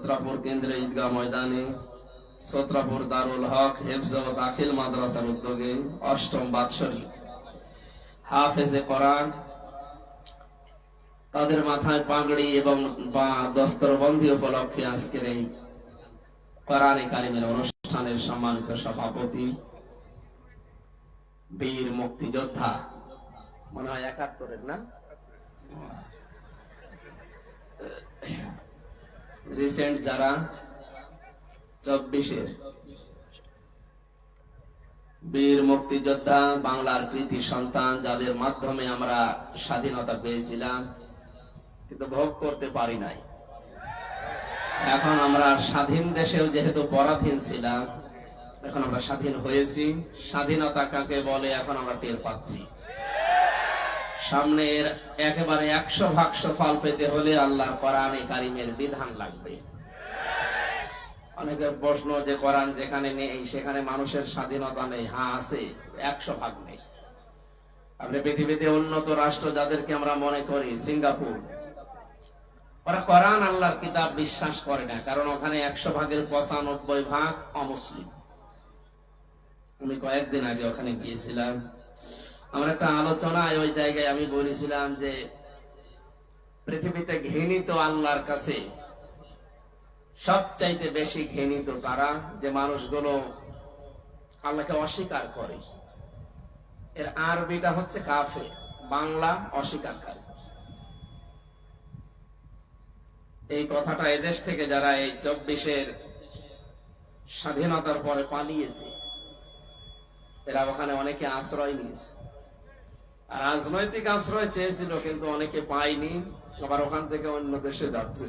সত্রাপুর কেন্দ্রীয় ঈদগাহ ময়দানে সত্রাপুর দারুল হক হেফজ ও দাখিল মাদ্রাসার উদ্যোগে অষ্টম বাৎসরিক হাফেজে কোরআন, তাদের মাথায় পাগড়ি এবং দস্তরবন্দি উপলক্ষে আজকের এই কোরআনে কারিমের অনুষ্ঠানের সম্মানিত সভাপতি বীর মুক্তিযোদ্ধা, মনে হয় ৭১-এর না, রিসেন্ট যারা ২৪-এর বীর মুক্তিযোদ্ধা, বাংলার কৃতি সন্তান, যাদের মাধ্যমে আমরা স্বাধীনতা পেয়েছিলাম কিন্তু ভোগ করতে পারি নাই। এখন আমরা স্বাধীন দেশেও যেহেতু পরাধীন ছিলাম, এখন আমরা স্বাধীন হয়েছি। স্বাধীনতা কাকে বলে এখন আমরা টের পাচ্ছি। সামনের একেবারে ১০০% ফল পেতে হলে আল্লাহর কোরআনে কারিমের বিধান লাগবে। অনেকের প্রশ্ন যে কোরআন যেখানে নেই সেখানে মানুষের স্বাধীনতা নেই। হ্যাঁ আছে, ১০০% নেই। আপনি পৃথিবীতে উন্নত রাষ্ট্র যাদেরকে আমরা মনে করি, সিঙ্গাপুর, ওরা কোরআন আল্লাহর কিতাব বিশ্বাস করে না, কারণ ওখানে ১০০%-এর ৯৫% অমুসলিম। আমি কয়েকদিন আগে ওখানে গিয়েছিলাম, আমার একটা আলোচনায় ওই জায়গায় আমি বলেছিলাম যে পৃথিবীতে ঘৃণিত আল্লাহর কাছে সবচাইতে বেশি ঘৃণিত তারা যে মানুষগুলো আল্লাহকে অস্বীকার করে। এর আরবিটা হচ্ছে কাফের, বাংলা অস্বীকারী। এই কথাটা এদেশ থেকে যারা এই ২৪-এর স্বাধীনতার পরে পালিয়েছে, এরা ওখানে অনেকে আশ্রয় নিয়েছে। আর রাজনৈতিক আশ্রয় চেয়েছিল কিন্তু অনেকে পায়নি, আবার ওখান থেকে অন্য দেশে যাচ্ছে।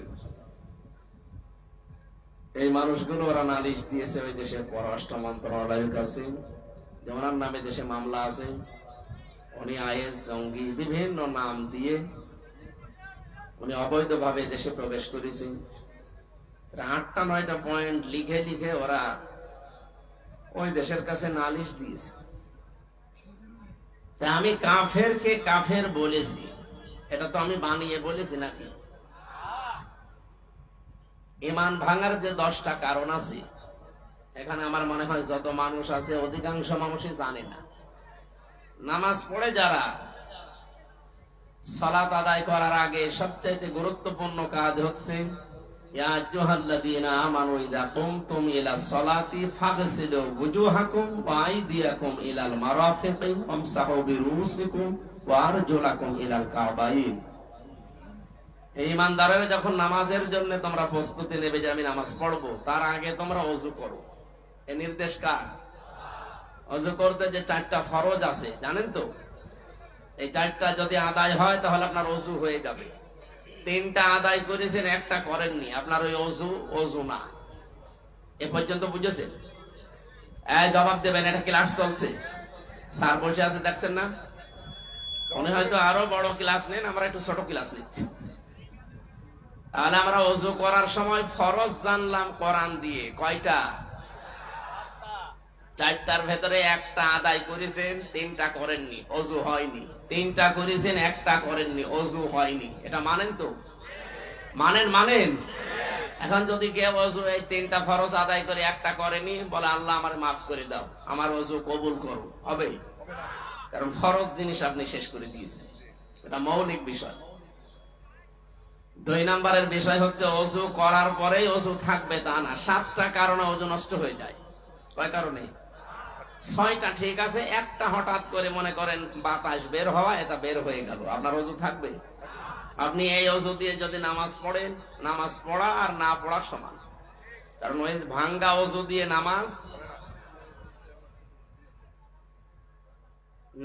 এই মানুষগুলো ওরা নালিশ দিয়েছে ওই দেশের পররাষ্ট্র মন্ত্রণালয়ের কাছে, যে ওনার নামে দেশে মামলা আছে, উনি আইএস জঙ্গি বিভিন্ন নাম দিয়ে উনি অবৈধভাবে দেশে প্রবেশ করেছেন। ৮টা-৯টা পয়েন্ট লিখে লিখে ওরা ওই দেশের কাছে নালিশ দিয়েছে। আমি কাফেরকে কাফের বলেছি, এটা তো আমি বানিয়ে বলেছি নাকি? ঈমান ভাঙার যে 10টা কারণ আছে, এখানে আমার মনে হয় যত মানুষ আছে অধিকাংশ মানুষই জানে না। নামাজ পড়ে যারা, সালাত আদায় করার আগে সবচাইতে গুরুত্বপূর্ণ কাজ হচ্ছে ইয়া আইয়ুহাল্লাযীনা আমানু ইযা কুমতুম ইলা সলাতি ফাগসিলু ওয়ুজুহাকুম ওয়া আইদিয়াকুম ইলাল মারাফিকি ওয়ামসাহু বিরুসিকুম ওয়া আরজুলাকুম ইলাল কাবাইন। এই ইমানদারেরা যখন নামাজের জন্য তোমরা প্রস্তুতি নেবে যে আমি নামাজ পড়বো, তার আগে তোমরা ওযু করো। এই নির্দেশ কার? ওযু করতে যে 4টা ফরজ আছে জানেন তো? এই 4টা যদি আদায় হয় তাহলে আপনার ওযু হয়ে যাবে। 3টা আদায় করেছেন, 1টা করেননি, আপনার ওই ওযু না। এ পর্যন্ত বুঝেছেন? জবাব দেবেন, এটা ক্লাস চলছে, স্যার বসে আছে দেখছেন না? উনি হয়তো আরো বড় ক্লাস নেন, আমরা একটু ছোট ক্লাস নিচ্ছি। তাহলে আমরা ওযু করার সময় ফরজ জানলাম কোরআন দিয়ে, কয়টা? 4টার ভেতরে 1টা আদায় করেছেন, 3টা করেননি, ওযু হয়নি। 3টা করেছেন, 1টা করেননি, ওযু হয়নি। এটা মানেন তো? মানেন? এখন যদি কেউ ওযু এই 3টা ফরজ আদায় করে 1টা করেনি, বলে আল্লাহ আমারে মাফ করে দাও, আমার ওযু কবুল করো, হবে? কারণ ফরজ জিনিস আপনি শেষ করে দিয়েছেন, এটা মৌলিক বিষয়। 2 নম্বরের বিষয় হচ্ছে ওযু করার পরেই ওযু থাকবে তা না। 7টা কারণে ওযু নষ্ট হয়ে যায়। কয় কারণে? 6টা ঠিক আছে, 1টা হঠাৎ করে মনে করেন বাতাস বের হওয়া, এটা বের হয়ে গেল, আপনার ওযু থাকবে? আপনি এই ওযু দিয়ে যদি নামাজ পড়েন, নামাজ পড়া আর না পড়া সমান। কারণ ওই ভাঙ্গা ওযু দিয়ে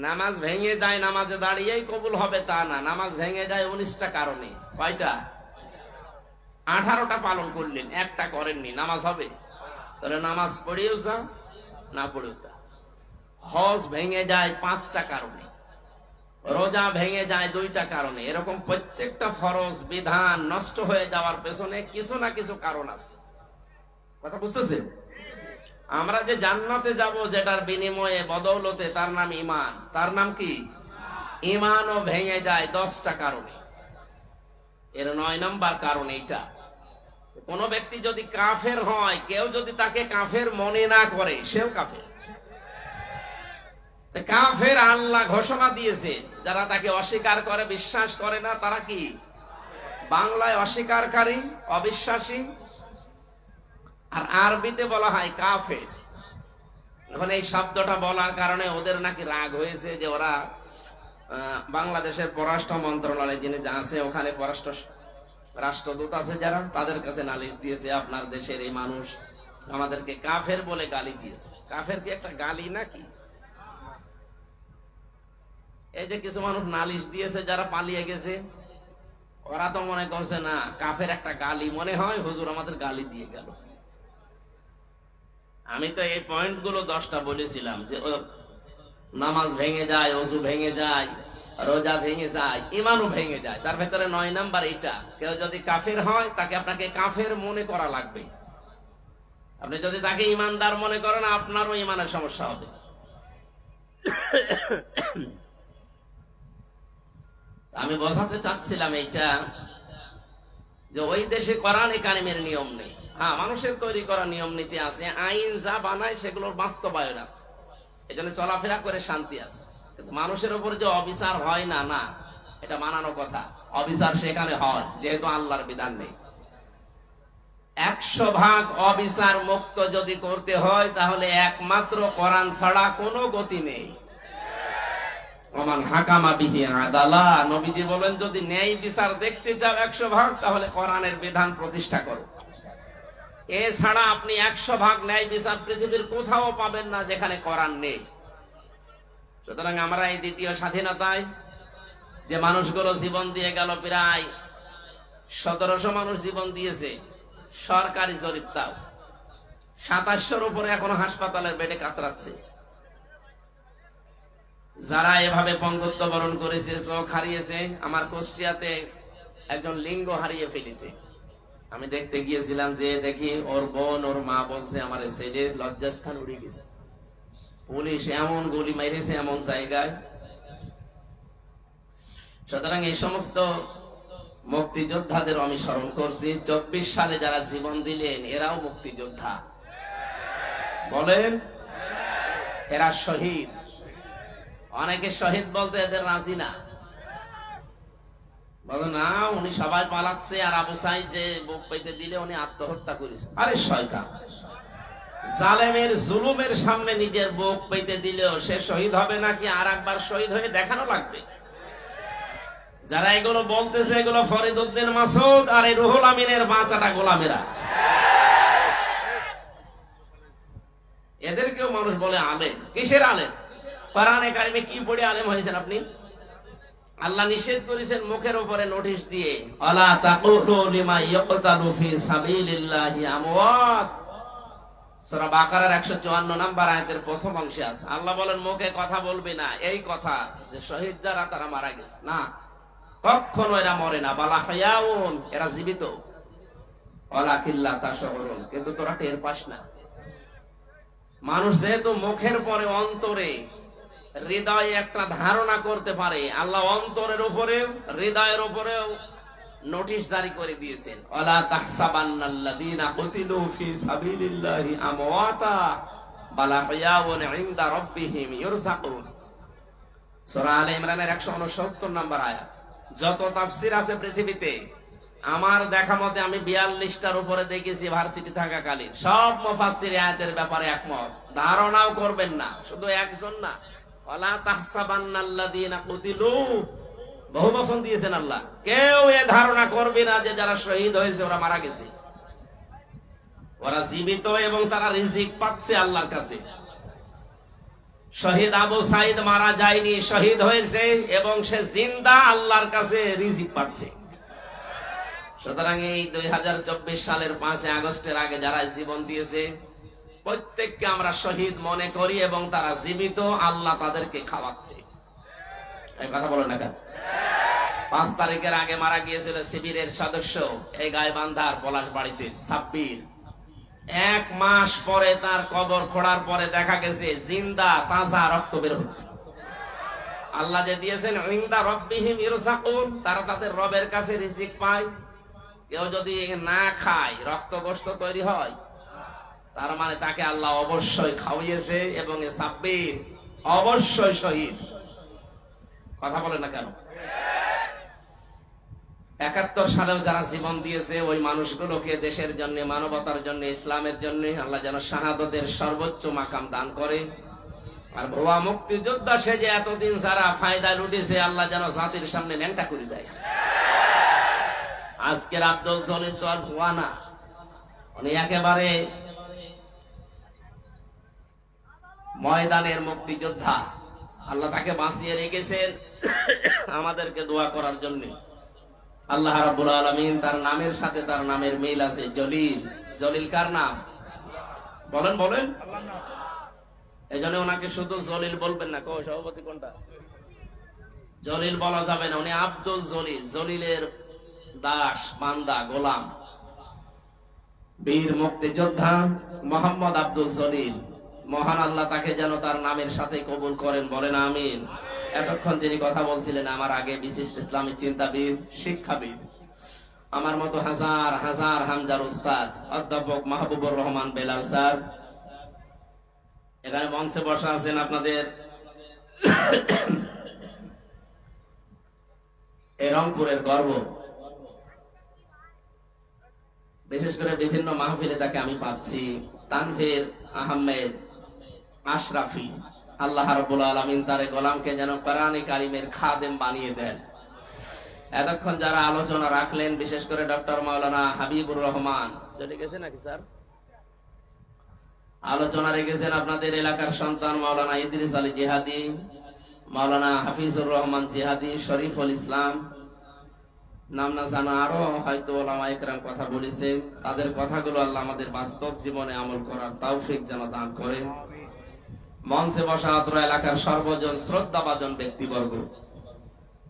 নামাজ ভেঙে যায়, নামাজে দাঁড়িয়েই কবুল হবে তা না। নামাজ ভেঙে যায় 19টা কারণে। কয়টা? 18টা পালন করলেন, 1টা করেননি, নামাজ হবে? তাহলে নামাজ পড়েও যা, না পড়েও তা। হজ ভেঙে যায় 5টা কারণে, রোজা ভেঙে যায় 2টা কারণে। এরকম প্রত্যেকটা ফরজ বিধান নষ্ট হয়ে যাওয়ার পেছনে কিছু না কিছু কারণ আছে। কথা বুঝতেছেন? আমরা যে জান্নাতে যাব যেটার বিনিময়ে বদৌলতে, তার নাম ঈমান। তার নাম কি? ঈমানও ভেঙে যায় 10টা কারণে। এর 9 নম্বর কারণ এইটা। কোন ব্যক্তি যদি কাফের হয়, কেউ যদি তাকে কাফের মনে না করে, সেও কাফের। কাফের আল্লাহ ঘোষণা দিয়েছে, যারা তাকে অস্বীকার করে, বিশ্বাস করে না, তারা কি বাংলায় অস্বীকারী, অবিশ্বাসী, আর আরবিতে বলা হয় কাফের। এখন এই শব্দটা বলার কারণে ওদের নাকি রাগ হয়েছে, যে ওরা বাংলাদেশের পররাষ্ট্র মন্ত্রণালয় যিনি আছে, ওখানে পররাষ্ট্র রাষ্ট্রদূত আছে যারা, তাদের কাছে নালিশ দিয়েছে, আপনার দেশের এই মানুষ আমাদেরকে কাফের বলে গালি দিয়েছে। কাফের কি একটা গালি নাকি? এই যে কিছু মানুষ নালিশ দিয়েছে যারা পালিয়ে গেছে, ওরা তো মনে করছে না কাফের একটা গালি মনে হয়, হুজুর আমাদের গালি দিয়ে গেল। আমি তো এই পয়েন্টগুলো 10টা বলেছিলাম, যে নামাজ ভেঙে যায়, ওযু ভেঙে যায়, রোজা ভেঙে যায়, ইমানও ভেঙে যায়। তার ভেতরে 9 নাম্বার এটা, কেউ যদি কাফের হয় তাকে আপনাকে কাফের মনে করা লাগবে। আপনি যদি তাকে ইমানদার মনে করেন, আপনারও ইমানের সমস্যা হবে। আমি বোঝাতে চাচ্ছিলাম এইটা, যে ওই দেশে কোরআনে কারিমের নিয়ম নেই। হ্যাঁ, মানুষের তৈরি করা নিয়ম নীতি আছে, আইন যা বানায় সেগুলোর বাস্তবায়ন আছে, এই জন্য চলাফেরা করে শান্তি আছে। কিন্তু মানুষের উপর যে অবিচার হয় না, না, এটা মানানো কথা। অবিচার সেখানে হয়, যেহেতু আল্লাহর বিধান নেই। 100% অবিচার মুক্ত যদি করতে হয়, তাহলে একমাত্র কোরআন ছাড়া কোনো গতি নেই। ওমান হাকামা বিহি আদালা, নবীজি বলেন, যদি ন্যায় বিচার দেখতে চাও 100%, তাহলে কোরআনের বিধান প্রতিষ্ঠা করো। এছাড়া আপনি 100% ন্যায় বিচার পৃথিবীর কোথাও পাবেন না যেখানে কোরআন নেই। সুতরাং আমরা এই দ্বিতীয় স্বাধীনতায় যে মানুষগুলো জীবন দিয়ে গেল, প্রায় 1700 মানুষ জীবন দিয়েছে, সরকারি জরিপ তাও 2700-র উপরে এখনো হাসপাতালের বেডে কাতরাচ্ছে। যারা এভাবে পঙ্গুত্ব বরণ করেছে, চোখ হারিয়েছে, আমার কুষ্টিয়াতে একজন লিঙ্গ হারিয়ে ফেলেছে। আমি দেখতে গিয়েছিলাম, যে দেখি ওর বোন, ওর মা বলছে, আমার ছেলে লজ্জাস্থান উড়ে গেছে, পুলিশ এমন গুলি মেরেছে এমন জায়গায়। সুতরাং এই সমস্ত মুক্তিযোদ্ধাদের আমি স্মরণ করছি। 24 সালে যারা জীবন দিলেন, এরাও মুক্তিযোদ্ধা। বলেন, এরা শহীদ। অনেকে শহীদ বলতে এদের রাজি না, বলে না উনি সবাই পালাচ্ছে, আর আবু সাইদ যে বুক পেতে দিলে উনি আত্মহত্যা করেছে। আরে শয়তান, জালেমের জুলুমের সামনে নিজের বুক পেতে দিলেও সে শহীদ হবে নাকি আর একবার শহীদ হয়ে দেখানো লাগবে। যারা এগুলো বলতেছে, এগুলো ফরিদ উদ্দিন মাসুদ আর এই রুহুল আমিনের বাঁচাটা গোলামেরা। এদেরকেও মানুষ বলে আলেম। কিসের আলেম? কোরআনে কারিমে কি পড়ে আলেম হয়েছেন আপনি? আল্লাহ নিষেধ করেছেন মুখের উপরে নোটিশ দিয়ে, আলা তাকুলু লিমা ইয়াকতালু ফি সাবিলিল্লাহি আমওয়াত। সূরা বাকারার 154 নম্বর আয়াতের প্রথম অংশে আছে। আল্লাহ বলেন, মুখে কথা বলবে না এই কথা যে শহীদ যারা তারা মারা গেছে, না, কখনো এরা মরে না। বালা হায়াউন, এরা জীবিত। ওয়ালাকিল্লা তাশউরুন, কিন্তু তোরা টের পাস না। মানুষ যেহেতু মুখের পরে অন্তরে, হৃদয়ে একটা ধারণা করতে পারে, আল্লাহ অন্তরের উপরেও হৃদয়ের উপরেও নোটিশ জারি করে দিয়েছেন, ওয়ালা তাহসাবান্নাল্লাযীনা কুতিলু ফি সাবিলিল্লাহি আমওয়াতা বাল আহইয়াউন ইনদা রাব্বিহিম ইরযাকুন। সূরা আলে ইমরানের 169 নম্বর আয়াত। যত তাফসীর আছে পৃথিবীতে, আমার দেখা মতে আমি 42টার উপরে দেখেছি ভার্সিটি থাকাকালীন, সব মুফাসসির আয়াতের ব্যাপারে একমত। ধারণাও করবেন না, শুধু একজন না, ওয়ালা তাহসাবান্নাল্লাযীনা কুতিলু, বহু বচন দিয়েছেন আল্লাহ। কেউ এ ধারণা করবে না যে যারা শহীদ হয়েছে ওরা মারা গেছে। ওরা জীবিত এবং তারা রিজিক পাচ্ছে আল্লাহর কাছে। শহীদ আবু সাইদ মারা যায়নি, শহীদ হয়েছে এবং সে জিন্দা, আল্লাহর কাছে রিজিক পাচ্ছে। সুতরাং এই 2024 সালের 5 আগস্টের আগে যারা জীবন দিয়েছে, প্রত্যেককে আমরা শহীদ মনে করি এবং তারা জীবিত, আল্লাহ তাদেরকে খাওয়াচ্ছে। এই কথা বলেন না কেন? 5 তারিখের আগে মারা গিয়েছিল শিবিরের সদস্য এই গাইবান্ধার পলাশবাড়িতে সাব্বির। 1 মাস পরে তার কবর খোঁড়ার পরে দেখা গেছে জিন্দা, তাজা রক্ত বের হচ্ছে। আল্লাহ যে দিয়েছেন ইনদা রাব্বিহিম ইরযাকুন, তারা তাদের রবের কাছে রিজিক পায়। কেউ যদি না খায় রক্ত গোশত তৈরি হয়, তার মানে তাকে আল্লাহ অবশ্যই খাওয়িয়েছে এবং এ সাব্বির অবশ্যই শহীদ। কথা বলে না কেন? ৭১ সালেও যারা জীবন দিয়েছে ওই মানুষগুলোকে দেশের জন্য, মানবতার জন্য, ইসলামের জন্য আল্লাহ যেন শাহাদতের সর্বোচ্চ মাকাম দান করে। আর ভুয়া মুক্তিযোদ্ধা সে যে এতদিন যারা ফায়দা লুটেছে আল্লাহ যেন জাতির সামনে ন্যাংটা করে দেয়। আজকের আব্দুল জলিল তো আর ভুয়া না, উনি একেবারে ময়দানের মুক্তিযোদ্ধা। আল্লাহ তাকে বাঁচিয়ে রেখেছেন আমাদেরকে দোয়া করার জন্য। আল্লাহ রাব্বুল আলামিন তার নামের সাথে তার নামের মিল আছে, জলিল। জলিল কার নাম? বলেন বলেন। এই জন্য ওনাকে শুধু জলিল বলবেন না। কো সভাপতি কোনটা? জলিল বলা যাবে না, উনি আব্দুল জলিল, জলিলের দাস, বান্দা, গোলাম, বীর মুক্তিযোদ্ধা মোহাম্মদ আব্দুল জলিল। মহান আল্লাহ তাকে যেন তার নামের সাথে কবুল করেন, বলেন আমিন। এতক্ষণ যিনি কথা বলছিলেন আমার আগে বিশিষ্ট ইসলামিক চিন্তাবিদ, শিক্ষাবিদ, আমার মতো হাজার হাজার হামজার উস্তাদ অধ্যাপক মাহবুবুর রহমান বেলাল স্যার এখানে মঞ্চে বসা আছেন। আপনাদের এই রংপুরের গর্ব। বিশেষ করে বিভিন্ন মাহফিলে তাকে আমি পাচ্ছি। তানভীর আহমেদ আশরাফি, আল্লাহ রাব্বুল আলামিন তার গোলামকে যেন কোরআনে কারিমের খাদেম বানিয়ে দেন। এতক্ষণ যারা আলোচনা রাখলেন, বিশেষ করে ডক্টর মাওলানা হাবিবুর রহমান, চলে গেছে নাকি স্যার? আলোচনা রেখেছেন আপনাদের এলাকার সন্তান মাওলানা ইদ্রিস আলী জিহাদি, মাওলানা হাফিজুর রহমান জিহাদি, শরীফুল ইসলাম, নাম না জানা আরো হয়তো ওলামা ইকরাম কথা বলেছে। তাদের কথাগুলো আল্লাহ আমাদের বাস্তব জীবনে আমল করার তৌফিক যেন দান করেন। মঞ্চে বসা অত্র এলাকার সর্বজন শ্রদ্ধাভাজন ব্যক্তিবর্গ,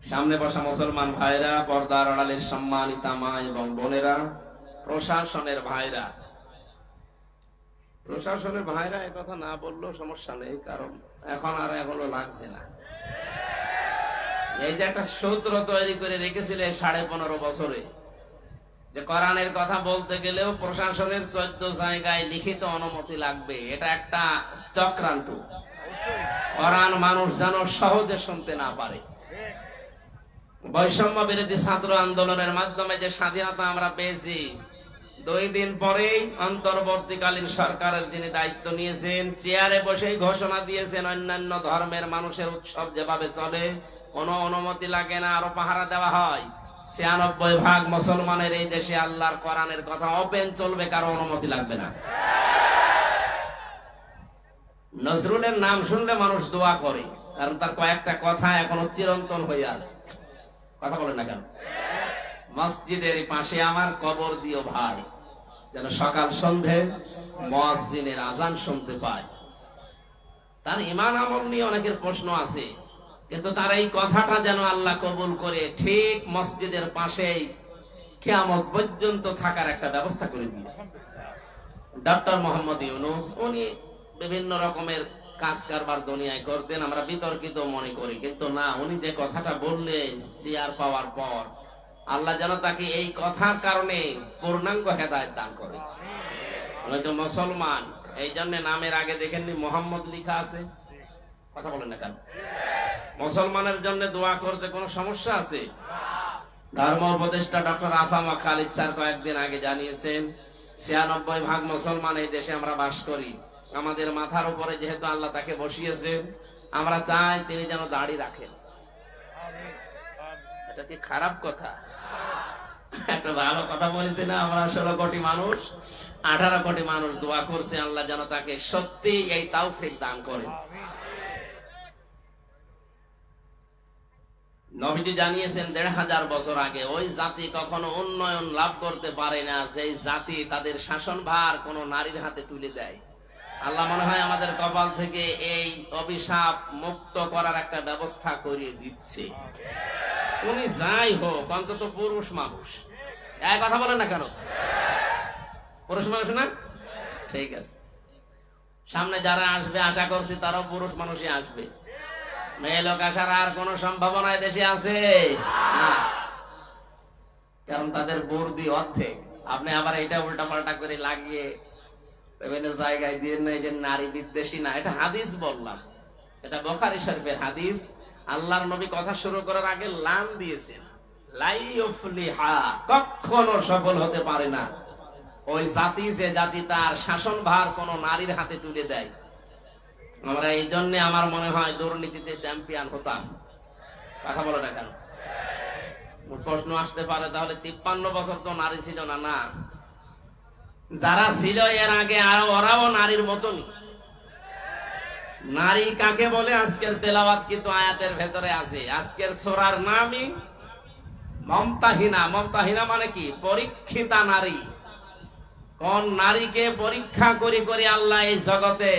সামনে বসা মুসলমান ভাইরা, পর্দার আড়ালের সম্মানিতা মা এবং বোনেরা, প্রশাসনের ভাইরা। প্রশাসনের ভাইরা এ কথা না বললেও সমস্যা নেই, কারণ এখন আর এখনো লাগছে না। এই যে একটা সূত্র তৈরি করে রেখেছিলেন 15.5 বছরে, যে কোরআনের কথা বলতে গেলেও প্রশাসনের 14 জায়গায় লিখিত অনুমতি লাগবে, এটা একটা চক্রান্ত। কোরআন মানুষ যেন সহজে শুনতে না পারে। বৈষম্য বিরোধী ছাত্র আন্দোলনের মাধ্যমে যে স্বাধীনতা আমরা পেয়েছি, 2 দিন পরেই অন্তর্বর্তীকালীন সরকারের যিনি দায়িত্ব নিয়েছেন চেয়ারে বসেই ঘোষণা দিয়েছেন অন্যান্য ধর্মের মানুষের উৎসব যেভাবে চলে কোনো অনুমতি লাগে না, আরো পাহারা দেওয়া হয়। 96% মুসলমানের এই দেশে আল্লাহর কোরআনের কথা ওপেন চলবে, কারো অনুমতি লাগবে না। নজরুলের নাম শুনলে মানুষ দোয়া করে, কারণ তার কয়েকটা কথা এখনো চিরন্তন হয়ে আছে। কথা বলেন না কেন? মসজিদের পাশে আমার কবর দিও ভাই, যেন সকাল সন্ধে মুয়াজ্জিনের আজান শুনতে পায়। তার ঈমান আমল নিয়ে অনেকের প্রশ্ন আছে, কিন্তু তার এই কথাটা যেন আল্লাহ কবুল করে ঠিক মসজিদের পাশেই কিয়ামত পর্যন্ত থাকার একটা ব্যবস্থা করে দিয়েছে। ডক্টর মোহাম্মদ ইউনূস উনি বিভিন্ন রকমের কাজ কারবার দুনিয়ায় করতেন, আমরা বিতর্কিত মনে করি, কিন্তু না, উনি যে কথাটা বললেন চেয়ার পাওয়ার পর আল্লাহ যেন তাকে এই কথার কারণে পূর্ণাঙ্গ হেদায়েত দান করে। উনি তো মুসলমান, এই জন্য নামের আগে দেখেননি মোহাম্মদ লেখা আছে। কথা বলেন না কেন? মুসলমানের জন্য দোয়া করতে কোনো সমস্যা আছে? ধর্ম উপদেষ্টা ডক্টর আফামা খালিদ স্যার কয়েকদিন আগে জানিয়েছেন 96% মুসলমান এই দেশে আমরা বাস করি। আমাদের মাথার উপরে যেহেতু আল্লাহ তাকে বসিয়েছেন, আমরা চাই তিনি যেন দাড়ি রাখেন। এটা কি খারাপ কথা? একটা ভালো কথা বলেছি না? আমরা 16 কোটি মানুষ, 18 কোটি মানুষ দোয়া করছে আল্লাহ যেন তাকে সত্যি এই তৌফিক দান করেন। নবীজি জানিয়েছেন 1500 বছর আগে ওই জাতি কখনো উন্নয়ন লাভ করতে পারে না সেই জাতি তাদের শাসনভার কোন নারীর হাতে তুলে দেয়। আল্লাহ মনে হয় আমাদের কপাল থেকে এই অভিশাপ মুক্ত করার একটা ব্যবস্থা করিয়ে দিচ্ছে। উনি যাই হোক অন্তত পুরুষ মানুষ। এক কথা বলেন না কেন? পুরুষ মানুষ না? ঠিক আছে, সামনে যারা আসবে আশা করছি তারাও পুরুষ মানুষই আসবে। মেয়ে লোক আসার আর কোন সম্ভাবনা দেশে আছে না? কারণ তাদের বুদ্ধি অর্ধেক। আপনি আবার এটা উল্টা পাল্টা করে লাগিয়ে বিভিন্ন জায়গায় দিয়ে নেই যে নারী বিদ্বেষী না, এটা হাদিস বললাম, এটা বুখারী শরীফের হাদিস। আল্লাহর নবী কথা শুরু করার আগে লাম দিয়েছেন, লাই ইউফলিহা, কখনো সফল হতে পারে না ওই জাতি যে জাতি তার শাসনভার কোন নারীর হাতে তুলে দেয়। আমরা এই জন্য আমার মনে হয় দুর্নীতিতে চ্যাম্পিয়ন হতাম। কথা বলো না কেন? প্রশ্ন আসতে পারে তাহলে 53 বছর তো নারী ছিল না? না, যারা ছিল এর আগে আর ওরাও নারীর মতন। নারী কাকে বলে আজকের তেলাওয়াত কিন্তু আয়াতের ভেতরে আছে। আজকের সূরার নামই মমতাহিনা। মমতাহিনা মানে কি? পরীক্ষিতা নারী। কোন নারীকে পরীক্ষা করে করে আল্লাহ এই জগতে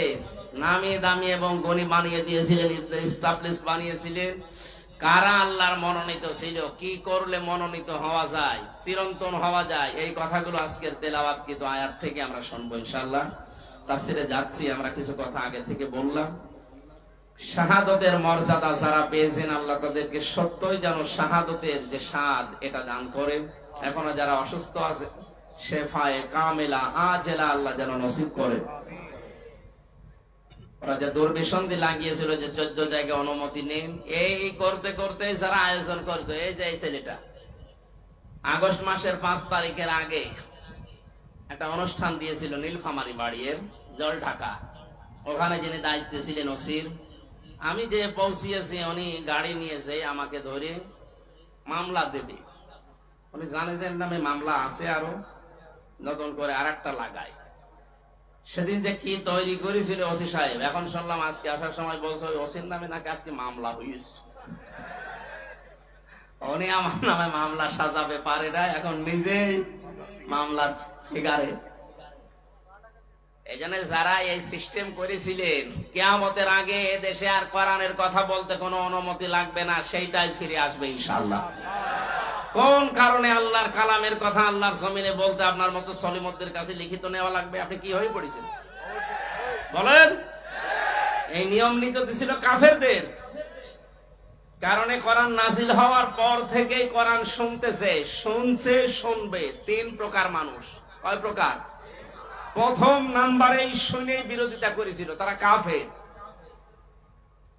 নামি দামি এবং গনি বানিয়ে দিয়েছিলেন, এস্টাবলিশ বানিয়েছিলেন? কারা আল্লাহর মনোনীত ছিল? কি করলে মনোনীত হওয়া যায়, চিরন্তন হওয়া যায়? এই কথাগুলো আজকের তেলাওয়াত কিন্তু আয়াত থেকে আমরা শুনবো ইনশাআল্লাহ। তাফসীরে যাচ্ছি, আমরা কিছু কথা আগে থেকে বললাম। শাহাদতের মর্যাদা যারা পেয়েছেন, আল্লাহ তাদেরকে সত্যই যেন শাহাদতের যে স্বাদ এটা দান করে। এখনো যারা অসুস্থ আছে, শেফায়ে কামেলা আজেলা আল্লাহ যেন নসিব করে। ওরা যে দুর্বিসন্ধি লাগিয়েছিল যে 14 জায়গায় অনুমতি নেই, এই করতে করতে যারা আয়োজন করতো, এই যে এই ছেলেটা আগস্ট মাসের 5 তারিখের আগে একটা অনুষ্ঠান দিয়েছিল নীলফামারী বাড়ির জল ঢাকা। ওখানে যিনি দায়িত্বে ছিলেন ওসির, আমি যে পৌঁছিয়েছি উনি গাড়ি নিয়েছে আমাকে ধরে মামলা দেবে। উনি জানে যে নামে মামলা আছে, আরো নতুন করে আরেকটা লাগায়। সেদিন যে কি তৈরি করেছিল ওসি সাহেব, এখন শুনলাম আজকে আসার সময় বলছে ওসির নামে নাকি আজকে মামলা হয়েছে। উনি আমার নামে মামলা সাজাবে পারে না, এখন নিজেই মামলার ফিগারে। এই জন্য যারা এই সিস্টেম করেছিলেন, কিয়ামতের আগে দেশে আর কোরআনের কথা বলতে কোনো অনুমতি লাগবে না, সেইটাই ফিরে আসবে ইনশাআল্লাহ। কোন কারণে আল্লাহর কালামের কথা আল্লাহর জমিনে বলতে আপনার মতো সলিমুদ্দের কাছে লিখিত নেওয়া লাগবে? আপনি কি হয়ে পড়েছেন বলেন? এই নিয়ম নীতি ছিল কাফেরদের কারণে। কোরআন নাজিল হওয়ার পর থেকেই কোরআন শুনতেছে, শুনছে, শুনবে 3 প্রকার মানুষ। কয় প্রকার? প্রথম নাম্বারেই শুনে বিরোধিতা করেছিল, তারা কাফের।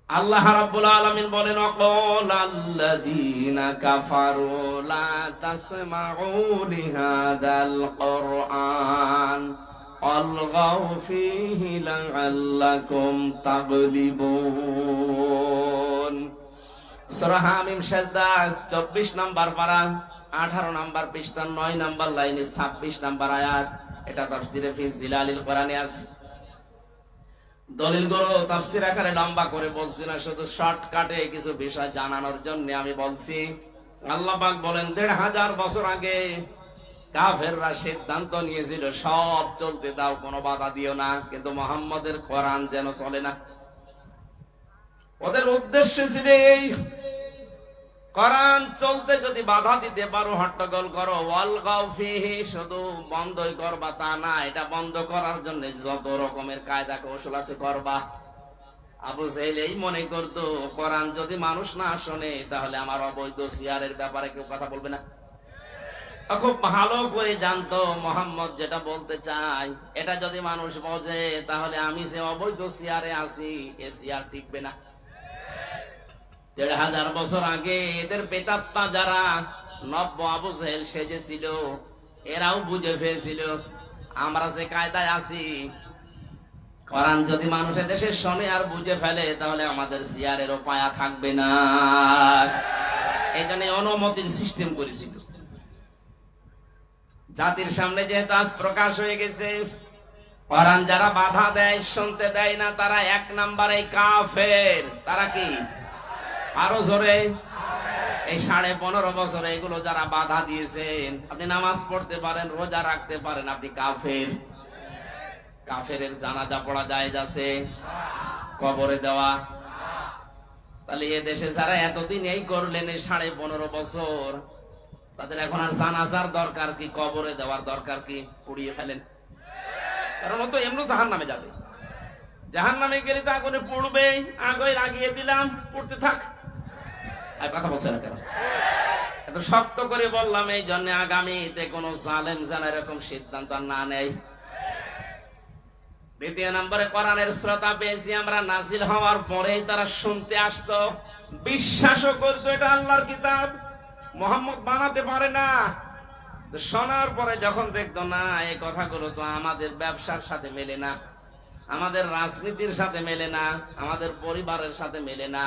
আল্লাহ রাব্বুল আলামিন বলেন, আল্লাযীনা কাফারু লা তাসমাউ লিহাদাল কুরআন আলগাউ ফীহি লাআল্লাকুম তাগলিবুন। সূরা হামিম সাজদা 24 নাম্বার পারা, 18 নাম্বার পৃষ্ঠা, 9 নাম্বার লাইনে 26 নাম্বার আয়াত। এটা তাফসীরে ফি জিলালিল কোরআনে আছে। দলিলগুলো তাফসীর আকারে লম্বা করে বলছি না, শুধু শর্টকাটে কিছু বিষয় জানানোর জন্য আমি বলছি। আল্লাহ পাক বলেন 1500 বছর আগে কাফেররা সিদ্ধান্ত নিয়েছিল সব চলতে দাও, কোনো বাধা দিও না, কিন্তু মুহাম্মদের কোরআন যেন চলে না। ওদের উদ্দেশ্য ছিল এই, কোরআন চলতে যদি বাধা দিতে পারো, হট্টগোল করো, ওয়ালগাউ ফীহি, শুধু বন্ধই করবা তা না, এটা বন্ধ করার জন্য যত রকমের কায়দা কৌশল আছে করবা। আবু জাহেল এই মনে করতো কোরআন যদি মানুষ না শোনে তাহলে আমার অবৈধ সিয়ারের ব্যাপারে কেউ কথা বলবে না। খুব ভালো করে জানতো মুহাম্মদ যেটা বলতে চাই এটা যদি মানুষ বোঝে তাহলে আমি যে অবৈধ সিয়ারে আছি এ সিয়ার টিকবে না। 1500 বছর আগে এদের পেতাত্তা যারা নব্য আবু জাহেল সেজেছিল, এরাও বুঝে ফেলেছিল আমরা যে কায়দায় আছি, কোরআন যদি মানুষের দেশে শোনে আর বুঝে ফেলে তাহলে আমাদের সিয়ারেরও পায়া থাকবে না। এই জন্য অনুমতির সিস্টেম করেছিল। জাতির সামনে যেহেতু আজ প্রকাশ হয়ে গেছে, কোরআন যারা বাধা দেয়, শুনতে দেয় না, তারা 1 নম্বরে কাফের। তারা কি? আরো জোরে। এই 15.5 বছরে এগুলো যারা বাধা দিয়েছেন, আপনি নামাজ পড়তে পারেন, রোজা রাখতে পারেন, আপনি কাফের। কাফেরের জানাজা পড়া জায়েজ আছে? কবরে দেওয়া? তাহলে এ দেশে যারা এতদিন এই করলেন, এই 15.5 বছর, তাদের এখন আর জানাজার দরকার কি, কবরে দেওয়ার দরকার কি? পুড়িয়ে ফেলেন, কারণ ও তো এমনি জাহান্নামে যাবে। জাহান্নামে গেলে তো আগুনে পুড়বেই, আগুনে লাগিয়ে দিলাম, পুড়তে থাক। আর কথা বলছে না কেন? এত শক্ত করে বললাম এই জন্য আগামীতে কোন জালেম যেন এরকম সিদ্ধান্ত আর না নেই। দ্বিতীয় নম্বরে কোরআনের শ্রোতা পেয়েছি আমরা, নাজিল হওয়ার পরেই তারা শুনতে আসতো, বিশ্বাসও করতো এটা আল্লাহর কিতাব, মুহাম্মদ বানাতে পারে না। শোনার পরে যখন দেখতো না এই কথাগুলো তো আমাদের ব্যবসার সাথে মেলে না, আমাদের রাজনীতির সাথে মেলে না, আমাদের পরিবারের সাথে মেলে না,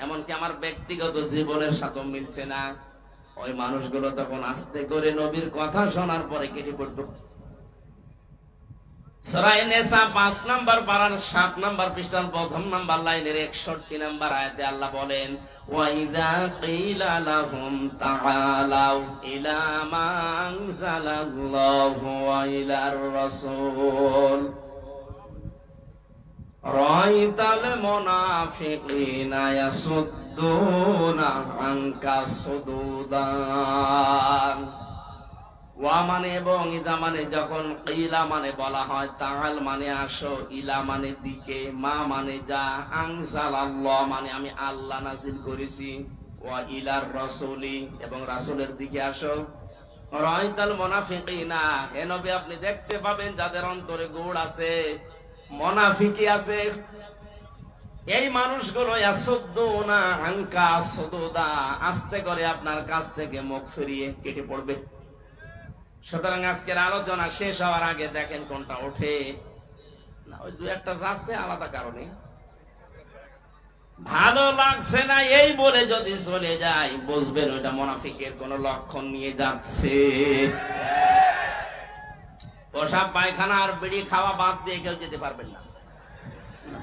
এমনকি আমার ব্যক্তিগত জীবনের সাথেও মিলছে না, ওই মানুষগুলো তখন আস্তে করে নবীর কথা শোনার পরে কেটে পড়তো। সূরা নিসা 5 নম্বর পারার 7 নম্বর পৃষ্ঠার প্রথম নম্বর লাইনের 61 নম্বর আয়াতে আল্লাহ বলেন, ওয়াইদা কিলা লাহুম তাআলাউ ইলা মা আনজালাল্লাহু ওয়া ইলার রাসূল রাআইতাল মুনাফিকিনা ইয়াসুদ্দুনা আনকা সুদুদা। ওয়া মানে এবং ইদা মানে যখন, ইলা মানে বলা হয়, তাআল মানে আসো, ইলা মানে দিকে, মা মানে যা, আনজালাল্লাহ মানে আমি আল্লাহ নাযিল করেছি, ওয়া ইলার রাসূলি এবং রাসূলের দিকে আসো। রাআইতাল মুনাফিকিনা, হে নবী আপনি দেখতে পাবেন যাদের অন্তরে গুড় আছে, মুনাফিকি আছে, এই মানুষগুলো ইয়াসুদ্দুনা আনকা সুদুদা, আস্তে করে আপনার কাছ থেকে মুখ ফিরিয়ে কেটে পড়বে। সুতরাং আজকের আলোচনা শেষ হওয়ার আগে দেখেন কোনটা ওঠে না, ওই দু একটা যাচ্ছে আলাদা কারণে, ভালো লাগছে না এই বলে যদি চলে যায় বুঝবেন ওইটা মুনাফিকের কোন লক্ষণ নিয়ে যাচ্ছে। পোশাক পায়খানা আর বিড়ি খাওয়া বাদ দিয়ে কেউ যেতে পারবেন না।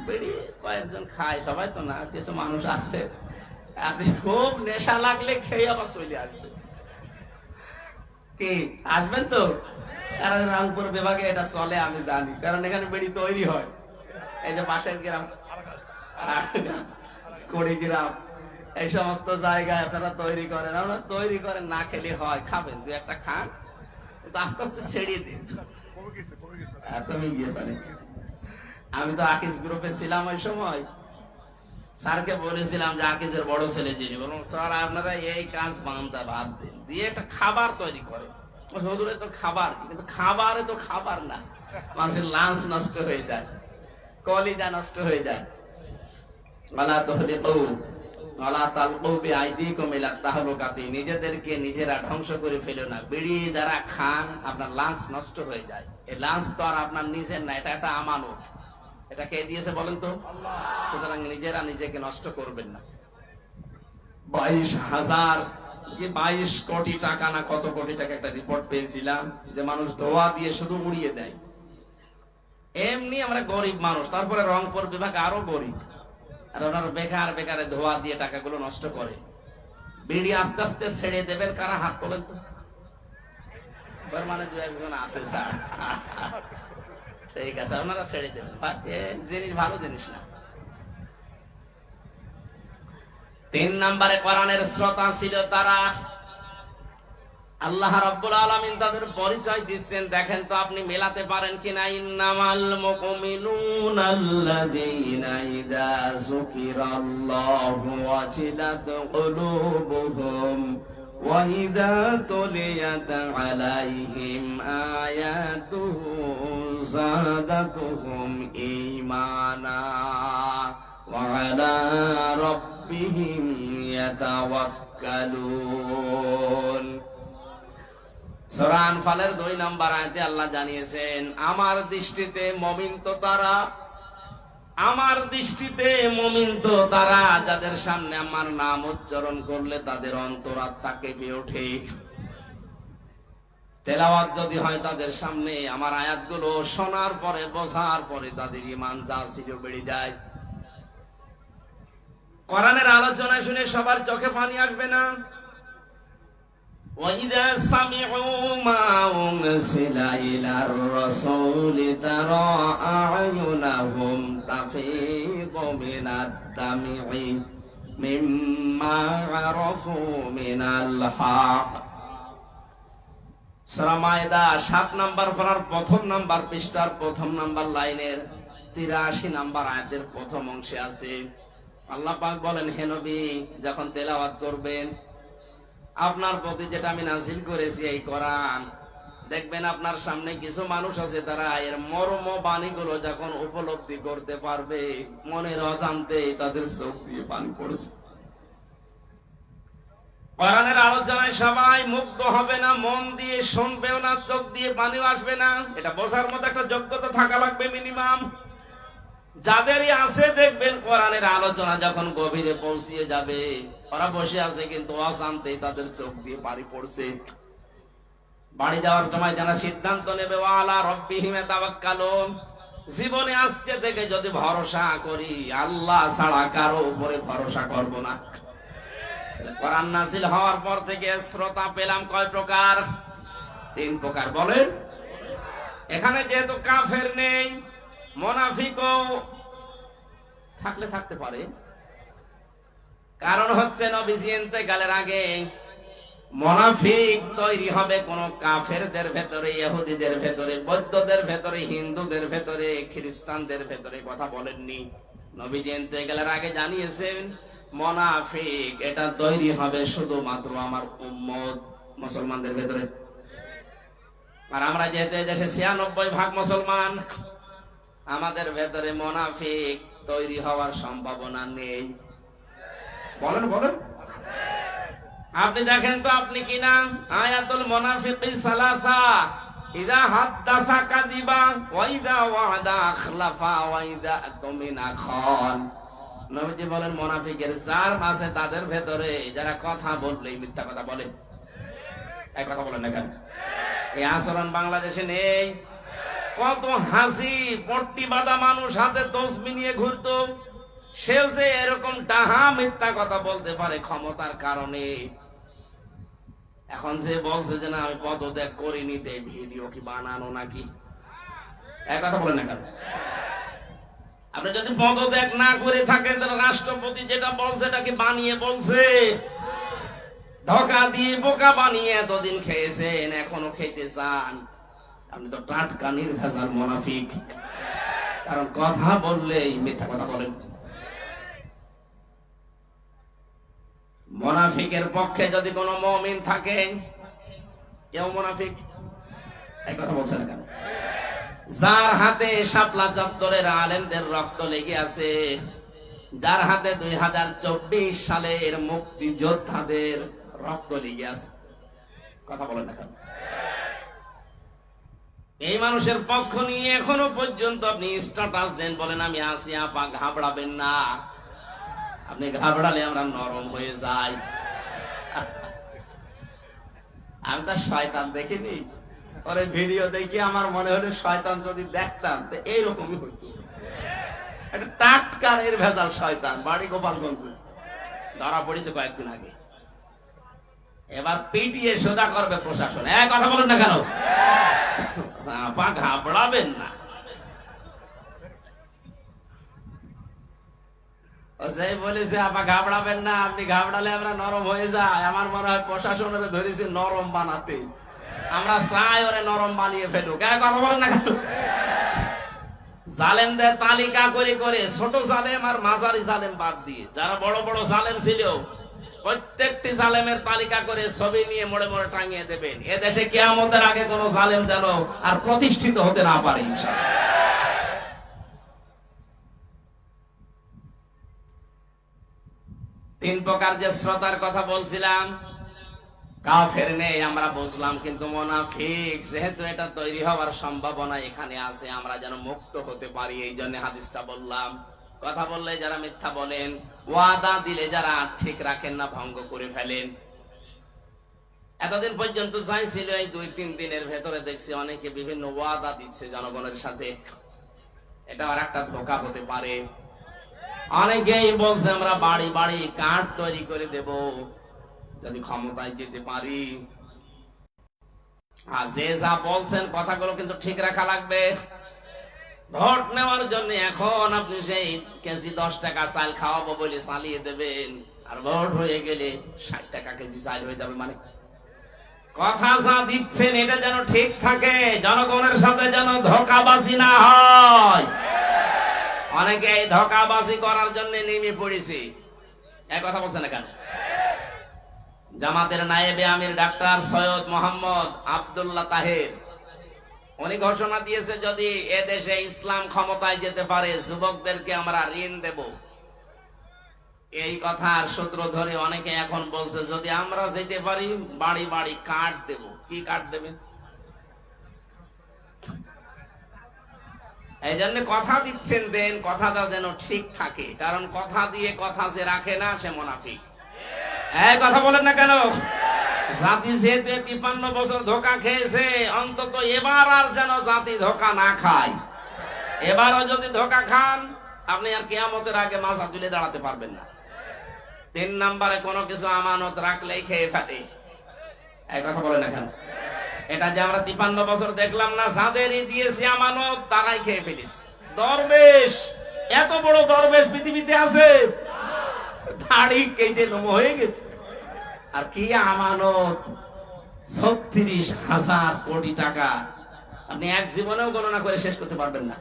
বিড়ি কয়েকজন খায়, সবাই তো না, কিছু মানুষ আছে আপনি খুব নেশা লাগলে খেয়ে আবার চলে আসবে। কি আসবেন তো? কারণ রংপুর বিভাগে এটা চলে আমি জানি, কারণ এখানে বিড়ি তৈরি হয়। এই যে পাশের গ্রাম কুড়িগ্রাম এই সমস্ত জায়গায় আপনারা তৈরি করেন, আপনারা তৈরি করেন, না খেলে হয়, খাবেন, দু একটা খান, আস্তে আস্তে ছেড়িয়ে দিন। তুমি গিয়েছেন, আমি তো আকিজ গ্রুপে ছিলাম ওই সময়, স্যারকে বলেছিলাম যে আকিজের বড় ছেলে যিনি, বলুন স্যার আপনারা এই কাজ বান্দা বাদ দিন, দিয়ে একটা খাবার তৈরি করে। হুজুরে তো খাবার, কিন্তু খাবারে তো খাবার না, মানুষের লাঞ্চ নষ্ট হয়ে যায়, কলিজা নষ্ট হয়ে যায়। ওয়ালা তুহলিকু ওয়ালা তালকু বিআইদিকুম ইলা তাহলুকাতি, নিজেদেরকে নিজেরা ধ্বংস করে ফেলো না। বিড়ি যারা খান আপনার লাঞ্চ নষ্ট হয়ে যায়, এই লাঞ্চ তো আর আপনার নিজের না, এটা একটা আমানত। এটা কে দিয়েছে বলেন তো? আল্লাহ। সুতরাং নিজেরা নিজেকে নষ্ট করবেন না। 22 কোটি টাকা না কত কোটি টাকা একটা রিপোর্ট পেয়েছিলাম যে মানুষ ধোয়া দিয়ে শুধু উড়িয়ে দেয়। এমনি আমরা গরিব মানুষ, তারপরে রংপুর বিভাগ আরো গরিব, আর ওনারা বেকার বেকারে ধোয়া দিয়ে টাকাগুলো নষ্ট করে। বিড়ি আস্তে আস্তে ছেড়ে দেবেন কারা? হাত তোলেন তো। মানে দু একজন আছে স্যার, ঠিক আছে আপনারা ছেড়ে দেবেন, জিনিস ভালো জিনিস না। 3 নম্বরে কোরআনের শ্রোতা ছিল তারা, আল্লাহ রাব্বুল আলামিন তাদের পরিচয় দিচ্ছেন, দেখেন তো আপনি মেলাতে পারেন কিনা। ইন্নামাল মুমিনুনা আল্লাযীনা ইযা যুকিরাল্লাহু ওয়াজিলাত কুলুবুহুম ওয়া ইযা তুলিয়াত আলাইহিম আয়াতুহু যাদাতুহুম ঈমানা ওয়া আলা রাব্বিহিম ইয়াতাওয়াক্কালুন। সূরা আনফালের 2 নম্বর আয়াতে আল্লাহ জানিয়েছেন, আমার দৃষ্টিতে মুমিন তো তারা, আমার দৃষ্টিতে মুমিন তো তারা যাদের সামনে আমার নাম উচ্চারণ করলে তাদের অন্তরাত্মা কেঁপে ওঠে। তেলাওয়াত যদি হয় তাদের সামনে, আমার আয়াতগুলো শোনার পরে বোঝার পরে তাদের ঈমান যা ছিল বেড়ে যায়। কোরআনের আলোচনা শুনে সবার চোখে পানি আসবে না। وَإِذَا سَمِعُوا مَا أُنزِلَ إِلَى الرَّسُولِ تَرَى أَعْيُنَهُمْ تَفِيضُ مِنَ الدَّمْعِ مِمَّا عَرَفُوا مِنَ الْحَقِّ। সূরা মায়েদা 7 নম্বর পারার প্রথম নম্বর পৃষ্ঠার প্রথম নম্বর লাইনের 83 নম্বর আয়াতের প্রথম অংশে আছে, আল্লাহ পাক বলেন, হে নবী, যখন তেলাওয়াত করবেন আপনার প্রতি যেটা আমি নাযিল করেছি এই কোরআন, দেখবেন আপনার সামনে কিছু মানুষ আছে, তারা এর মর্ম বাণীগুলো যখন উপলব্ধি করতে পারবে, মনের অজান্তে তাদের চোখ দিয়ে পানি পড়ছে। কোরআনের আলোচনায় সবাই মুগ্ধ হবে না, মন দিয়ে শুনবেও না, চোখ দিয়ে পানিও আসবে না। এটা বোঝার মতো একটা যোগ্যতা থাকা লাগবে মিনিমাম। যাদেরই আছে দেখবেন কোরআনের আলোচনা যখন গভীরে পৌঁছিয়ে যাবে, ওরা বসে আছে কিন্তু অজান্তেই তাদের চোখ দিয়ে পানি পড়ছে। বাড়ি যাওয়ার সময় যারা সিদ্ধান্ত নেবে, ওয়ালা রব্বিহিম ইয়াতাওয়াক্কালুন, জীবনে আজকে থেকে যদি ভরসা করি, আল্লাহ ছাড়া কারো উপরে ভরসা করব না। কোরআন নাযিল হওয়ার পর থেকে শ্রোতা পেলাম কয় প্রকার? 3 প্রকার। বলেন, এখানে যেহেতু কাফের নেই, মুনাফিকও থাকলে থাকতে পারে। কারণ হচ্ছে নবীজি ইন্তেকালের আগে মুনাফিক তৈরি হবে কোন কাফেরদের ভেতরে, ইহুদিদের ভেতরে, বৌদ্ধদের ভেতরে, হিন্দুদের ভেতরে, খ্রিস্টানদের ভেতরে। কথা বলেননি? নবীজি ইন্তেকালের আগে জানিয়েছেন মুনাফিক এটা তৈরি হবে শুধুমাত্র আমার উম্মত মুসলমানদের ভেতরে। আর আমরা যেহেতু দেশে 96% মুসলমান, আমাদের ভেতরে মুনাফিক তৈরি হওয়ার সম্ভাবনা নেই। বলেন বলেন, আপনি দেখেন তো আপনি কিনা। আয়াতুল মুনাফিকি সালাসা, ইযা হাদাসা কাযিবা ওয়া ইযা ওয়াদা আখলাফা ওয়া ইযা তুমিনা খান। নবীজি বলেন মুনাফিকের 4 মাসে তাদের ভেতরে যারা কথা বললেই মিথ্যা কথা বলে। এক কথা বলেন না কেন? এই আচরণ বাংলাদেশে নেই। কত হাসি পট্টি বাঁধা মানুষ হাতে তসবিহ নিয়ে ঘুরতো, সেও যে এরকম ডাহা মিথ্যা কথা বলতে পারে ক্ষমতার কারণে। এখন যে বলছে যে না আমি পদত্যাগ করিনি, তে ভিডিও কি বানানো নাকি? এক কথা বলেন না কেন? আপনি যদি পদত্যাগ না করে থাকেন, তাহলে রাষ্ট্রপতি যেটা বলছে এটা কি বানিয়ে বলছে? ধোঁকা দিয়ে বোকা বানিয়ে এতদিন খেয়েছেন, এখনো খেতে চান। আপনি তো টাটকা নির্ভেজাল মুনাফিক। কারণ কথা বললেই মিথ্যা কথা বলেন। মুনাফিকের পক্ষে যদি কোনো মুমিন থাকে, কেউ মুনাফিক এই কথা বলছে না কেন? যার হাতে শাপলা চত্বরের আলেমদের রক্ত লেগে আছে, যার হাতে 2024 সালের মুক্তিযোদ্ধাদের রক্ত লেগে আছে, কথা বলেন না কেন? এই মানুষের পক্ষ নিয়ে এখনো পর্যন্ত আপনি স্ট্যাটাস দেন, বলেন আমি আছি আপা, ঘাবড়াবেন না। আপনি ঘাবড়ালে আমরা নরম হয়ে যাই। আমি তো শয়তান দেখিনি, ওরে ভিডিও দেখি আমার মনে হলো শয়তান যদি দেখতাম তো এইরকমই হইতো। একটা টাটকা নির্ভেজাল শয়তান, বাড়ি গোপালগঞ্জে, ধরা পড়েছে কয়েকদিন আগে। এবার পিটিয়ে সোজা করবে প্রশাসন। এক কথা বলুন না কেন? আপা ঘাবড়াবেন না। যাই বলেছে আপা ঘাবড়াবেন না, আপনি ঘাবড়ালে আমরা নরম হয়ে যাই। আমার মনে হয় প্রশাসনের ধরেছে নরম বানাতে, আমরা চাই ওরে নরম বানিয়ে ফেলুক। কথা বলেন না কেন? জালেমদের তালিকা করে করে ছোট জালেম আর মাঝারি জালেম বাদ দিয়ে যারা বড় বড় জালেম ছিল, প্রত্যেকটি জালেমের তালিকা করে ছবি নিয়ে মোড়ে মোড়ে টাঙিয়ে দেবেন। এদেশে কিয়ামতের আগে কোন জালেম যেন আর প্রতিষ্ঠিত হতে না পারে ইনশাআল্লাহ। 3 প্রকার যে শ্রোতার কথা বলছিলাম, কাফের নেই আমরা বুঝলাম, কিন্তু মুনাফিক যেহেতু এটা তৈরি হওয়ার সম্ভাবনা এখানে আছে, আমরা যেন মুক্ত হতে পারি এই জন্য হাদিসটা বললাম। কথা বললে যারা মিথ্যা বলেন, ওয়াদা দিলে যারা ঠিক রাখেন না, ভঙ্গ করে ফেলেন। এতদিন পর্যন্ত যাই ছিল, এই 2-3 দিনের ভেতরে দেখছি অনেকে বিভিন্ন ওয়াদা দিচ্ছে জনগণের সাথে। এটা আর একটা ধোঁকা হতে পারে। অনেকেই বলছে আমরা বাড়ি বাড়ি কার্ড তৈরি করে দেব যদি ক্ষমতায় যেতে পারি। আর যে যা বলছেন কথাগুলো কিন্তু ঠিক রাখা লাগবে। ভোট নেওয়ার জন্য এখন আপনি সেই কেজি 10 টাকা চাল খাওয়াবো বলে চালিয়ে দেবেন, আর ভোট হয়ে গেলে 60 টাকা কেজি চাল হয়ে যাবে। মানে কথা যা দিচ্ছেন এটা যেন ঠিক থাকে, জনগণের সাথে যেন ধোঁকাবাজি না হয়। অনেকে এই ধোঁকাবাজি করার জন্য নেমে পড়েছে। এক কথা বলছে না কেন? জামাতের নায়েবে আমির ডাক্তার সৈয়দ মোহাম্মদ আব্দুল্লাহ তাহের উনি ঘোষণা দিয়েছে, যদি এদেশে ইসলাম ক্ষমতায় যেতে পারে যুবকদেরকে আমরা ঋণ দেব। এই কথার সূত্র ধরে অনেকে এখন বলছে, যদি আমরা যেতে পারি বাড়ি বাড়ি কার্ড দেব। কি কার্ড দেবে? এই জন্য কথা দিচ্ছেন, দেন কথাটা যেন ঠিক থাকে, কারণ কথা দিয়ে কথা যে রাখে না সে মুনাফিক। এই কথা বলেন না কেন? জাতি যেহেতু 53 বছর ধোঁকা খেয়েছে, অন্তত এবার আর যেন জাতি ধোঁকা না খায়। এবারও যদি ধোঁকা খান, আপনি আর কিয়ামতের আগে মাথা তুলে দাঁড়াতে পারবেন না। 3 নম্বরে কোনো কিছু আমানত রাখলেই খেয়ে ফেলে। এই কথা বলেন না কেন? এটা যে আমরা 53 বছর দেখলাম না, যাদেরই দিয়েছি আমানত তারাই খেয়ে ফেলিস। দরবেশ, এত বড় দরবেশ পৃথিবীতে আছে? দাড়ি কেটে লোম হয়ে গেছে। আর কি আমানত? 36,000 কোটি টাকা। আপনি এক জীবনেও গণনা করে শেষ করতে পারবেন না।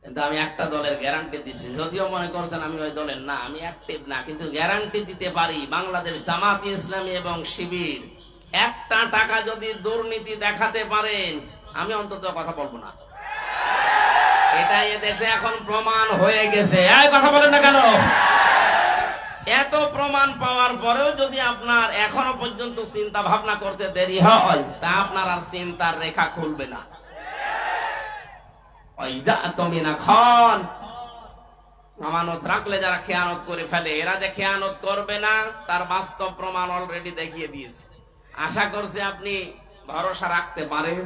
কিন্তু আমি একটা দলের গ্যারান্টি দিচ্ছি, যদিও মনে করছেন আমি ওই দলের না, আমি অ্যাক্টিভ না, কিন্তু গ্যারান্টি দিতে পারি, বাংলাদেশ জামাত ইসলামী এবং শিবির একটা টাকা যদি দুর্নীতি দেখাতে পারেন, আমি অন্তত কথা বলবো না। এটা এদেশে এখন প্রমাণ হয়ে গেছে। এই কথা বলেন না কেন? এত প্রমাণ পাওয়ার পরেও যদি আপনার এখনো পর্যন্ত চিন্তা ভাবনা করতে দেরি হয়, তা আপনার আর চিন্তার রেখা খুলবে না। আমানত রাখলে যারা খেয়ানত করে ফেলে, এরা যে খেয়ানত করবে না তার বাস্তব প্রমাণ অলরেডি দেখিয়ে দিয়েছে। আশা করছি আপনি ভরসা রাখতে পারেন।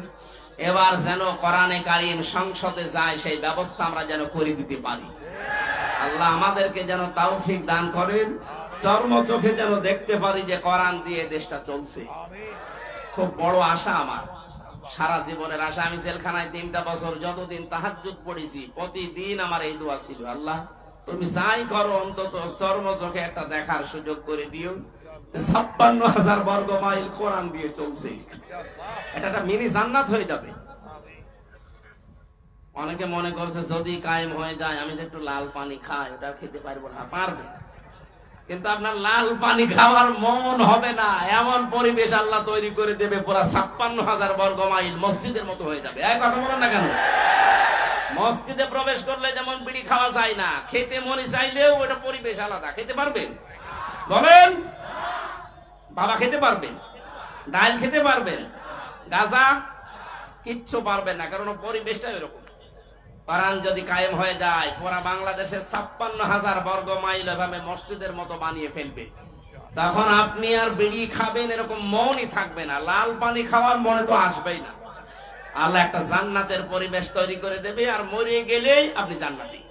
এবার যেন কোরআনে কারীম সংসদে যায়, সেই ব্যবস্থা আমরা যেন করে দিতে পারি। আল্লাহ আমাদেরকে যেন তৌফিক দান করেন, চর্ম চোখে যেন দেখতে পারি যে কোরআন দিয়ে দেশটা চলছে। খুব বড় আশা আমার, সারা জীবনের আশা। আমি জেলখানায় 3টা বছর যতদিন তাহাজ্জুদ পড়েছি, প্রতিদিন আমার এই দোয়া ছিল, আল্লাহ তুমি যাই করো অন্তত চর্ম চোখে একটা দেখার সুযোগ করে দিও 56,000 বর্গ মাইল কোরআন দিয়ে চলছে। এটা একটা মিনি জান্নাত হয়ে যাবে। অনেকে মনে করছে যদি কায়েম হয়ে যায়, আমি যে একটু লাল পানি খাই ওটা খেতে পারবো না। পারবে, কিন্তু আপনার লাল পানি খাওয়ার মন হবে না। এমন পরিবেশ আল্লাহ তৈরি করে দেবে, পুরা 56,000 বর্গ মাইল মসজিদের মতো হয়ে যাবে। এক কথা বলেন না কেন? মসজিদে প্রবেশ করলে যেমন বিড়ি খাওয়া যায় না, খেতে মনে চাইলেও ওটা পরিবেশ আলাদা। খেতে পারবেন? বলেন। বাবা খেতে পারবেন? ডাল খেতে পারবেন? গাঁজা কিচ্ছু পারবেন না, কারণ পরিবেশটা এরকম। কোরআন যদি কায়েম হয়ে যায়, পুরা বাংলাদেশে 56,000 বর্গ মাইল এভাবে মসজিদের মতো বানিয়ে ফেলবে। তখন আপনি আর বিড়ি খাবেন এরকম মনই থাকবে না, লাল পানি খাওয়ার মনে তো আসবেই না। আল্লাহ একটা জান্নাতের পরিবেশ তৈরি করে দেবে, আর মরে গেলেই আপনি জান্নাতি।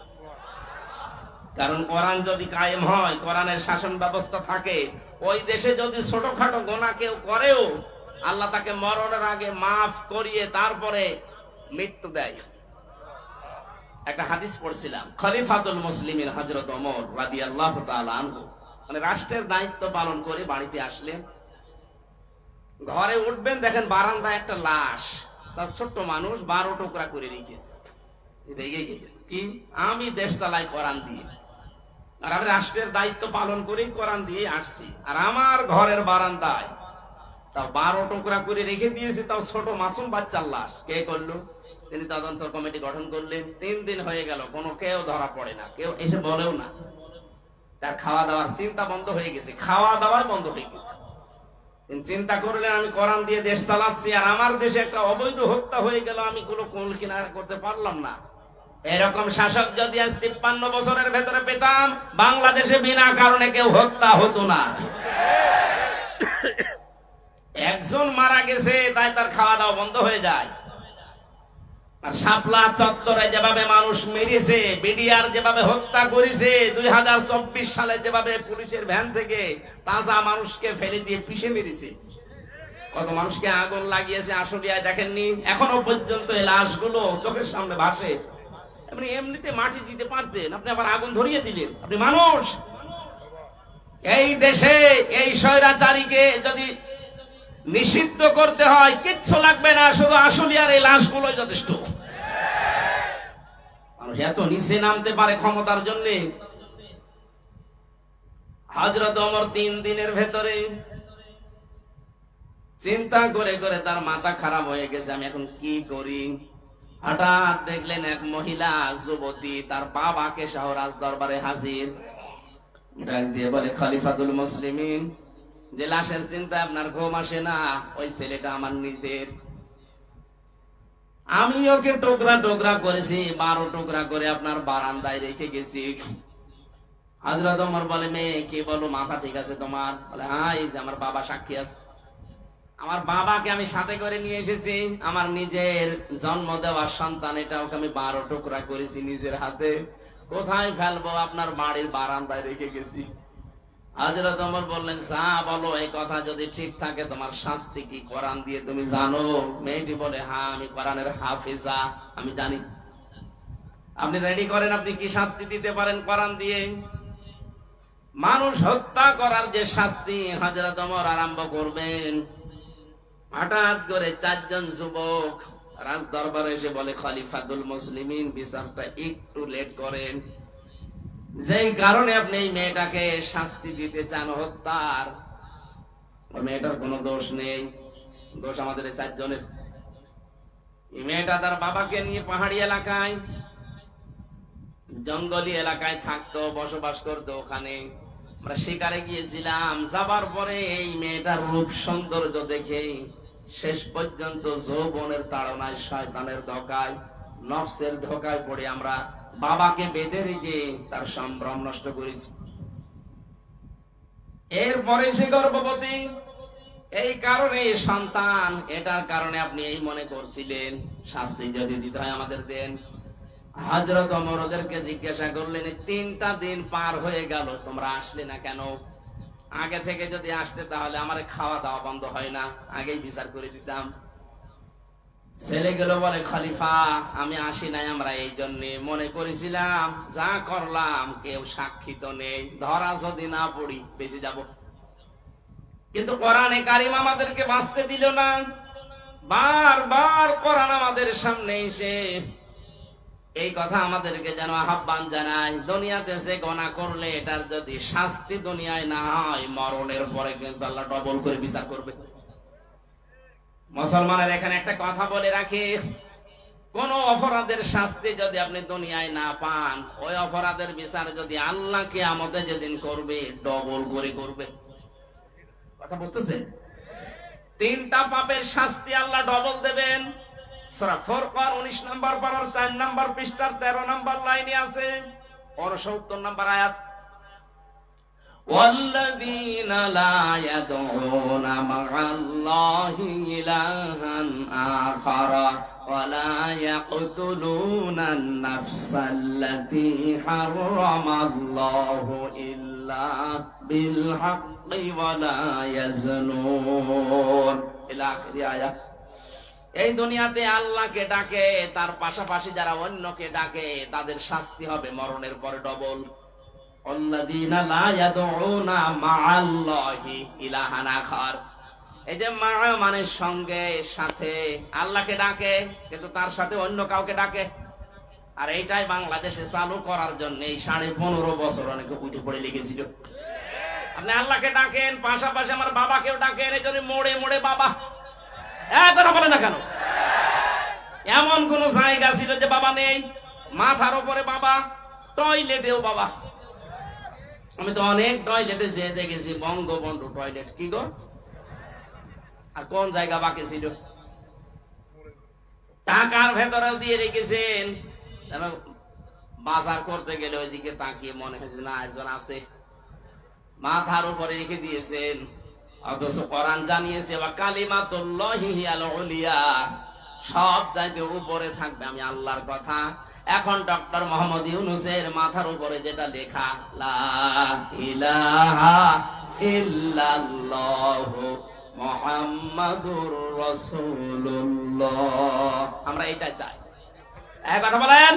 কারণ কোরআন যদি কায়েম হয়, কোরআনের শাসন ব্যবস্থা থাকে, ওই দেশে যদি ছোটখাটো গুনাহ কেউ করেও আল্লাহ তাকে মরণের আগে মাফ করিয়ে তারপরে মৃত্যু দেয়। একটা হাদিস পড়ছিলাম, খলিফাতুল মুসলিমিন হযরত ওমর রাদিয়াল্লাহু তাআলা আনহু, মানে রাষ্ট্রের দায়িত্ব পালন করে বাড়িতে আসলেন, ঘরে উঠবেন, দেখেন বারান্দায় একটা লাশ, তার ছোট্ট মানুষ 12 টুকরা করে রেখেছে। রেগে গেলেন, কি আমি দেশ চালাই কোরআন দিয়ে, আর আমি রাষ্ট্রের দায়িত্ব পালন করেই কোরআন দিয়ে আসছি, আর আমার ঘরের বারান্দায় তাও 12 টুকরা করে রেখে দিয়েছে, তাও ছোট মাসুম বাচ্চার লাশ। কে করলো? তিনি তদন্ত কমিটি গঠন করলেন। 3 দিন হয়ে গেল, কোনো কেউ ধরা পড়ে না, কেউ এসে বলেও না। তার খাওয়া দাওয়ার চিন্তা বন্ধ হয়ে গেছে, খাওয়া দাওয়াই বন্ধ হয়ে গেছে। চিন্তা করলেন আমি কোরআন দিয়ে দেশ চালাচ্ছি, আর আমার দেশে একটা অবৈধ হত্যা হয়ে গেল, আমি কোনো কুল কিনারা করতে পারলাম না। এরকম শাসক যদি আজ 53 বছরের ভেতরে পেতাম, বাংলাদেশে বিনা কারণে কেউ হত্যা হতো না। একজন মারা গেছে তাই তার খাওয়া দাওয়া বন্ধ হয়ে যায়। আর শাপলা চত্বরে যেভাবে মানুষ মেরেছে, বিডিআর যেভাবে হত্যা করেছে, 2024 সালে যেভাবে পুলিশের ভ্যান থেকে তাজা মানুষকে ফেলে দিয়ে পিষে মেরেছে, কত মানুষকে আগুন লাগিয়েছে আশুলিয়ায়, দেখেননি? এখনো পর্যন্ত এই লাশগুলো চোখের সামনে ভাসে। আপনি এমনিতে মাটি দিতে পারতেন, আপনি আবার আগুন ধরিয়ে দিলেন। আপনি মানুষ। এই দেশে এই স্বৈরাচারীকে যদি নিষিদ্ধ করতে হয়, কিচ্ছু লাগবে না, শুধু আশুলিয়ার এই লাশগুলোই যথেষ্ট। মানুষ এত নিচে নামতে পারে ক্ষমতার জন্য। হযরত ওমর 3 দিনের ভেতরে চিন্তা করে করে তার মাথা খারাপ হয়ে গেছে, আমি এখন কি করি। হঠাৎ দেখলেন এক মহিলা যুবতী তার বাবাকে শাহ রাজ দরবারে হাজির, ডাক দিয়ে বলে, খলিফাতুল মুসলিমিন, যে লাশের চিন্তায় আপনার ঘুম আসে না, ওই ছেলেটা আমার নিজের। আমি ওকে টুকরা টুকরা করেছি, 12 টুকরা করে আপনার বারান্দায় রেখে গেছি। হযরত ওমর বলে, মেয়ে কি বলো, মাথা ঠিক আছে তোমার? বলে, হ্যাঁ, এই যে আমার বাবা সাক্ষী আছে। আমার বাবাকে আমি সাথে করে নিয়ে এসেছি, আমার নিজের জন্ম দেওয়ার সন্তান, এটা ওকে আমি 12 টুকরা করেছি নিজের হাতে। কোথায় ফেলবো? আপনার বাড়ির বারান্দায় রেখে গেছি। হযরত ওমর বললেন, বলো, এই কথা যদি ঠিক থাকে তোমার শাস্তি কি কোরআন দিয়ে তুমি জানো? মেয়েটি বলে, হ্যাঁ, আমি কোরআনের হাফেজা, আমি জানি। আপনি রেডি করেন, আপনি কি শাস্তি দিতে পারেন কোরআন দিয়ে? মানুষ হত্যা করার যে শাস্তি হযরত ওমর আরম্ভ করবেন। হঠাৎ করে 4 জন যুবক রাজ দরবারে এসে বলে, খলিফাতুল মুসলিমিন, বিচারটা একটু লেট করেন। যেই কারণে আপনি এই মেয়েটাকে শাস্তি দিতে চান হত্যার, ওই মেয়েটার কোনো দোষ নেই, দোষ আমাদের এই 4 জনের। এই মেয়েটা তার বাবাকে নিয়ে পাহাড়ি এলাকায়, জঙ্গলি এলাকায় থাকতো, বসবাস করতো। ওখানে আমরা শিকারে গিয়েছিলাম, যাবার পরে এই মেয়েটার রূপ সৌন্দর্য দেখে শেষ পর্যন্ত যৌবনের তাড়নায়, শয়তানের ধোঁকায়, নফসের ধোঁকায় পড়ে আমরা বাবাকে বেঁধে রেখে তার সম্ভ্রম নষ্ট করেছি। এরপরে সে গর্ভবতী, এই কারণে সন্তান, এটার কারণে আপনি এই মনে করছিলেন শাস্তি যদি দিতে হয় আমাদের দেন। হযরত ওমর ওদেরকে জিজ্ঞাসা করলেন, 3টা দিন পার হয়ে গেল, তোমরা আসলে না কেন? আগে থেকে যদি আসতে তাহলে আমার খাওয়া দাওয়া বন্ধ হয় না, আগেই বিচার করে দিতাম। ছেলেগুলো বলে, খলিফা, আমি আসি নাই আমরা এই জন্য মনে করেছিলাম যা করলাম কেউ সাক্ষী তো নেই, ধরা যদি না পড়ি বেঁচে যাব। কিন্তু কোরআনে কারিম আমাদেরকে বাঁচতে দিল না। বারবার কোরআন আমাদের সামনে এসে এই কথা আমাদেরকে যেন আহ্বান জানায়, দুনিয়াতে যে গুনাহ করলে এটার যদি শাস্তি দুনিয়ায় না হয়, মরণের পরে কিন্তু আল্লাহ ডবল করে বিচার করবে। মুসলমানের এখানে একটা কথা বলে রাখি, কোন অপরাধের শাস্তি যদি আপনি দুনিয়ায় না পান, ওই অপরাধের বিচার যদি আল্লাহ কিয়ামতে যেদিন করবে, ডবল করে করবে। কথা বুঝতেছে? 3টা পাপের শাস্তি আল্লাহ ডবল দেবেন। সূরা ফুরকান 19 নম্বর পারার 4 নম্বর পৃষ্ঠার 13 নম্বর লাইনে আছে, 69 নম্বর আয়াত। والذين لا يدعون مع الله إلها آخر ولا يقتلون النفس التي حرم الله إلا بالحق ولا يزنون إلى آخر آية। এই দুনিয়াতে আল্লাহকে ডাকে, তার পাশাপাশি যারা অন্যকে ডাকে তাদের শাস্তি হবে মরণের পরে ডবল। আল্লাযীনা লা ইয়াদউনা মা'আল্লাহি ইলাহান আখার, এই যে মা মানে সঙ্গে, সাথে, আল্লাহকে ডাকে কিন্তু তার সাথে অন্য কাউকে ডাকে। আর এইটাই বাংলাদেশে চালু করার জন্য এই 15.5 বছর অনেকে উঠে পড়ে লেগেছিল। আপনি আল্লাহকে ডাকেন, পাশাপাশি আমার বাবাকেও ডাকেন, এই জন্য মোড়ে মোড়ে বাবা। কথা বলে না কেন? এমন কোন জায়গা ছিল যে বাবা নেই? মাথার উপরে বাবা, টয়লেটেও বাবা। আমি তো অনেক টয়লেটে যে দেখেছি, বঙ্গবন্ধু টয়লেট, কি গো? আর কোন জায়গা বাকি ছিল? টাকার ভেতরেও দিয়ে রেখেছেন, বাজার করতে গেলে ওইদিকে তাকিয়ে মনে হয়েছে না একজন আছে, মাথার উপরে রেখে দিয়েছেন। অথচ কোরআন জানিয়েছে, ওয়া কালিমাতুল্লাহি হিয়াল উলিয়া, সব জায়গায় উপরে থাকবে আমি আল্লাহর কথা। এখন ডক্টর মোহাম্মদ ইউনূসের মাথার উপরে যেটা লেখা, লা ইলাহা ইল্লাল্লাহু মুহাম্মাদুর রাসূলুল্লাহ, আমরা এটা চাই। এক কথা বলেন,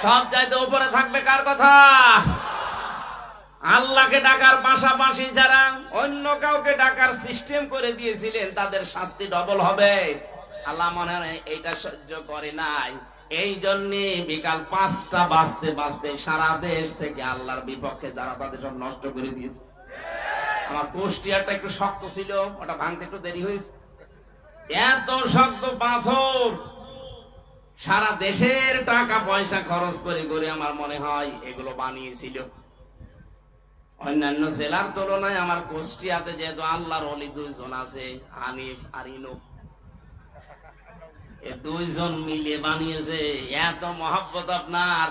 সব চাইতে উপরে থাকবে কার কথা? আল্লাহকে ডাকার পাশাপাশি যারা অন্য কাউকে ডাকার সিস্টেম করে দিয়েছিলেন তাদের শাস্তি ডবল হবে। আল্লাহ মনে হয় এইটা সহ্য করে নাই, এই জন্য বিকাল 5টা বাজতে বাজতে সারা দেশ থেকে আল্লাহর বিপক্ষে যারা তাদের সব নষ্ট করে দিয়েছে। আমার কুষ্টিয়ারটা একটু শক্ত ছিল, ওটা ভাঙতে একটু দেরি হয়েছে। এত শক্ত পাথর সারা দেশের টাকা পয়সা খরচ করে করে আমার মনে হয় এগুলো বানিয়েছিল। অন্যান্য জেলার তুলনায় আমার কুষ্টিয়াতে যেহেতু আল্লাহর ওলি 2 জন আছে, হানিফ আর ইনুফ, এই 2 জন মিলে বানিয়েছে। এত মহব্বত আপনার,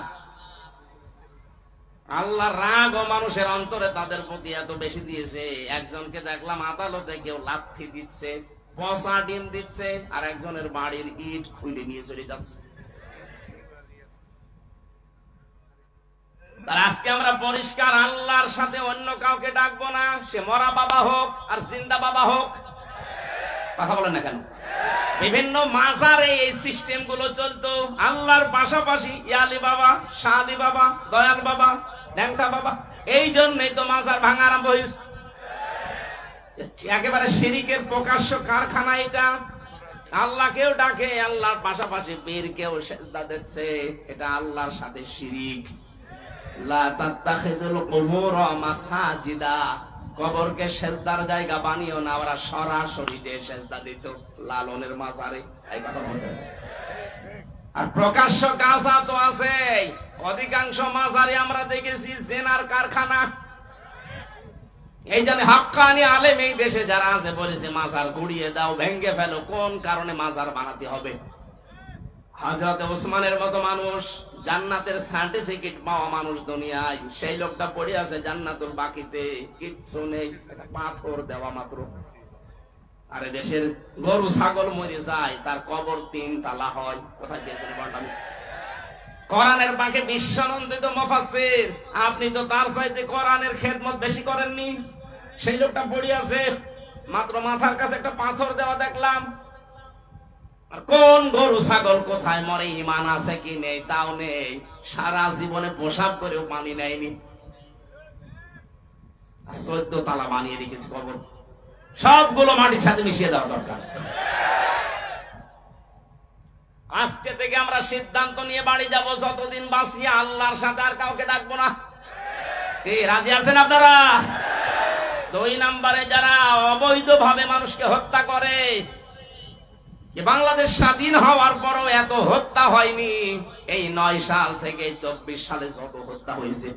আল্লাহর রাগ ও মানুষের অন্তরে তাদের প্রতি এত বেশি দিয়েছে। একজনকে দেখলাম আদালতে কেউ লাথি দিচ্ছে, পচা ডিম দিচ্ছে, আর একজনের বাড়ির ইট খুলে নিয়ে চলে যাচ্ছে। আজকে আমরা পরিষ্কার আল্লাহর সাথে অন্য কাউকে ডাকবো না, সে মরা বাবা হোক আর জিন্দা বাবা হোক। কথা বলেন না কেন? বিভিন্ন মাজারে এই সিস্টেম গুলো চলতো। আল্লাহর পাশাপাশি ইয়ালি বাবা, শাহাদি বাবা, দয়াল বাবা, ন্যাংটা বাবা। এই জন্যই তো মাজার ভাঙা আরম্ভ হয়েছে। একেবারে শিরিকের প্রকাশ্য কারখানা এটা। আল্লাহকেও ডাকে, আল্লাহর পাশাপাশি পীরকেও সেজদা দিচ্ছে। এটা আল্লাহর সাথে শিরিক। লা তাত্তাখিযুল কুবুর মাসাজিদা, কবরকে সেজদার জায়গা বানিও না। ওরা সরাসরি যে সেজদা দিত লালনের মাজারে, এই কথা বলতে। আর প্রকাশ্য কাজা তো আছে। অধিকাংশ মাজারে আমরা দেখেছি জেনার কারখানা। এই জন্য হাক্কানি আলেম এই দেশে যারা আছে বলেছে মাজার গুড়িয়ে দাও, ভেঙ্গে ফেলো। কোন কারণে মাজার বানাতে হবে? হযরত ওসমানের মতো মানুষ, জান্নাতের সার্টিফিকেট পাওয়া মানুষ দুনিয়ায়, সেই লোকটা পড়ে আছে জান্নাতুল বাকিতে, কিচ্ছু নেই, একটা পাথর দেওয়া মাত্র। আরে দেশের গরু ছাগল মরে যায়, তার কবর 3 তালা হয়। কোথায় গেছেন বললাম? কোরআনের পাকে বিশ্বনন্দিত মুফাসসির, আপনি তো তার চাইতে কোরআনের খেদমত বেশি করেননি। সেই লোকটা পড়ে আছে, মাত্র মাথার কাছে একটা পাথর দেওয়া দেখলাম। আর কোন গরু ছাগল কোথায় মরে, ঈমান আছে কি নেই তাও নেই, সারা জীবনে প্রসাব করেও পানি নেয়নি। 14 তালা বানিয়ে রেখেছে কবর। সবগুলো মাটির সাথে মিশিয়ে দেওয়া দরকার। আজকে থেকে আমরা সিদ্ধান্ত নিয়ে বাড়ি যাব, যতদিন বাঁচি আল্লাহর সাথে আর কাউকে ডাকবো না। কি রাজি আছেন আপনারা? 2 নম্বরে যারা অবৈধভাবে মানুষকে হত্যা করে, বাংলাদেশ স্বাধীন হওয়ার পরও এত হত্যা হয়নি। এই 9 সাল থেকে 24 সালে যত হত্যা হয়েছে,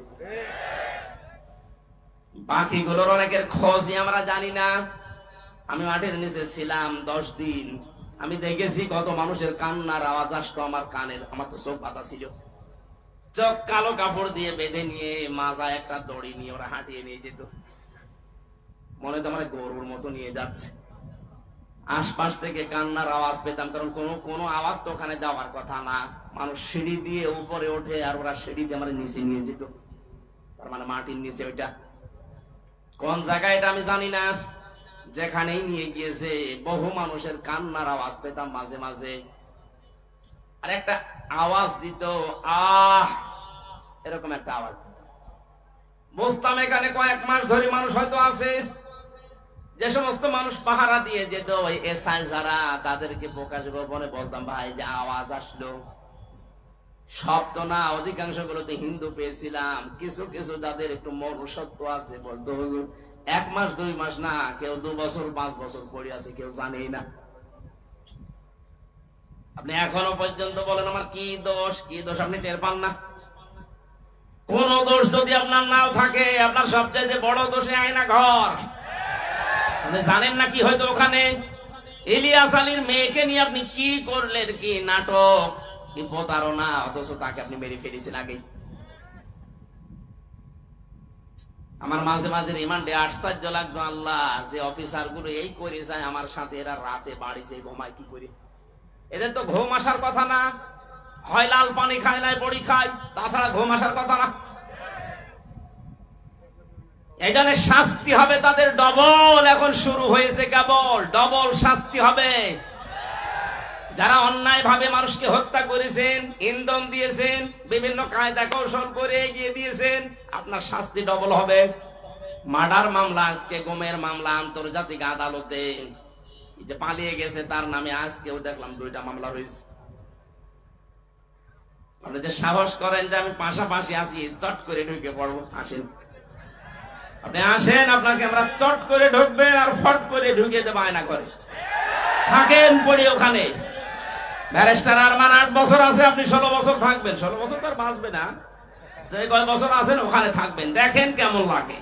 বাকিগুলোর অনেকের খোঁজই আমরা জানি না। আমি মাটির নিচে ছিলাম 10 দিন, আমি দেখেছি কত মানুষের কান্নার আওয়াজ আসতো আমার কানের। আমার তো চোখ বাঁধা ছিল, চোখ কালো কাপড় দিয়ে বেঁধে নিয়ে মাজায় একটা দড়ি নিয়ে ওরা হাঁটিয়ে নিয়ে যেত। মনে তো আমার গরুর মতো নিয়ে যাচ্ছে। আশপাশ থেকে কান্নার আওয়াজ পেতাম, কারণ কোনো আওয়াজ তো ওখানে যাওয়ার কথা না। মানুষ সিঁড়ি দিয়ে উপরে ওঠে, আর ওরা সিঁড়ি দিয়ে আমার নিচে নিয়ে যেত। তার মানে মাটির নিচে ওইটা কোন জায়গায় এটা আমি জানি না। যেখানেই নিয়ে গিয়েছে বহু মানুষের কান্নার আওয়াজ পেতাম মাঝে মাঝে। আর একটা আওয়াজ দিত, আহ, এরকম একটা আওয়াজ বুঝতাম। এখানে কয়েক মাস ধরে মানুষ হয়তো আছে, যে সমস্ত মানুষ পাহারা দিয়ে যেত ওই এসআই যারা, তাদেরকে প্রকাশ গোপনে বলতাম, ভাই যে আওয়াজ আসলো, শব্দ না, অধিকাংশ গুলোতে হিন্দু পেয়েছিলাম। কিছু কিছু যাদের একটু মনুষ্যত্ব আছে বলতো, হুজুর 1 মাস 2 মাস না, কেউ 2 বছর 5 বছর পড়ে আছে, কেউ জানেই না। আপনি এখনো পর্যন্ত বলেন আমার কি দোষ, কি দোষ, আপনি টের পান না। কোন দোষ যদি আপনার নাও থাকে, আপনার সবচেয়ে বড় দোষে আয়না ঘর। আপনি জানেন না কি হয়তো ওখানে ইলিয়াস আলীর মেয়েকে নিয়ে আপনি কি করলেন, কি নাটক, কি প্রতারণা, অথচ তাকে আপনি মেরে ফেলেছেন আগে। আমার মাঝে মাঝে রিমান্ডে আশ্চর্য লাগতো, আল্লাহ, যে অফিসার গুলো এই করে যায় আমার সাথে, এরা রাতে বাড়ি যে ঘুমায় কি করে? এদের তো ঘুম আসার কথা না, হয় লাল পানি খায় নাই বড়ি খায়, তাছাড়া ঘুম আসার কথা না। এই জন্য শাস্তি হবে তাদের ডবল। এখন শুরু হয়েছে কেবল ডবল শাস্তি হবে। যারা অন্যায় ভাবে মানুষকে হত্যা করেছেন, ইন্ধন দিয়েছেন, বিভিন্ন কায়দা কৌশল করে এগিয়ে দিয়েছেন, আপনার শাস্তি ডবল হবে। মার্ডার মামলা, আজকে গুমের মামলা আন্তর্জাতিক আদালতে, যে পালিয়ে গেছে তার নামে আজকেও দেখলাম 2টা মামলা হয়েছে। আপনি যে সাহস করেন যে আমি পাশাপাশি আছি, চট করে ঢুকে পড়বো, আসেন। আপনি আসেন, আপনাকে আমরা চট করে ঢুকবেন আর ফট করে ঢুকে দেবো আয়না করে। থাকেন পড়ি ওখানে। ব্যারিস্টার আরমান 8 বছর আছে, আপনি 16 বছর থাকবেন। 16 বছর তো আর বাঁচবে না, যে কয় বছর আছেন ওখানে থাকবেন, দেখেন কেমন লাগে।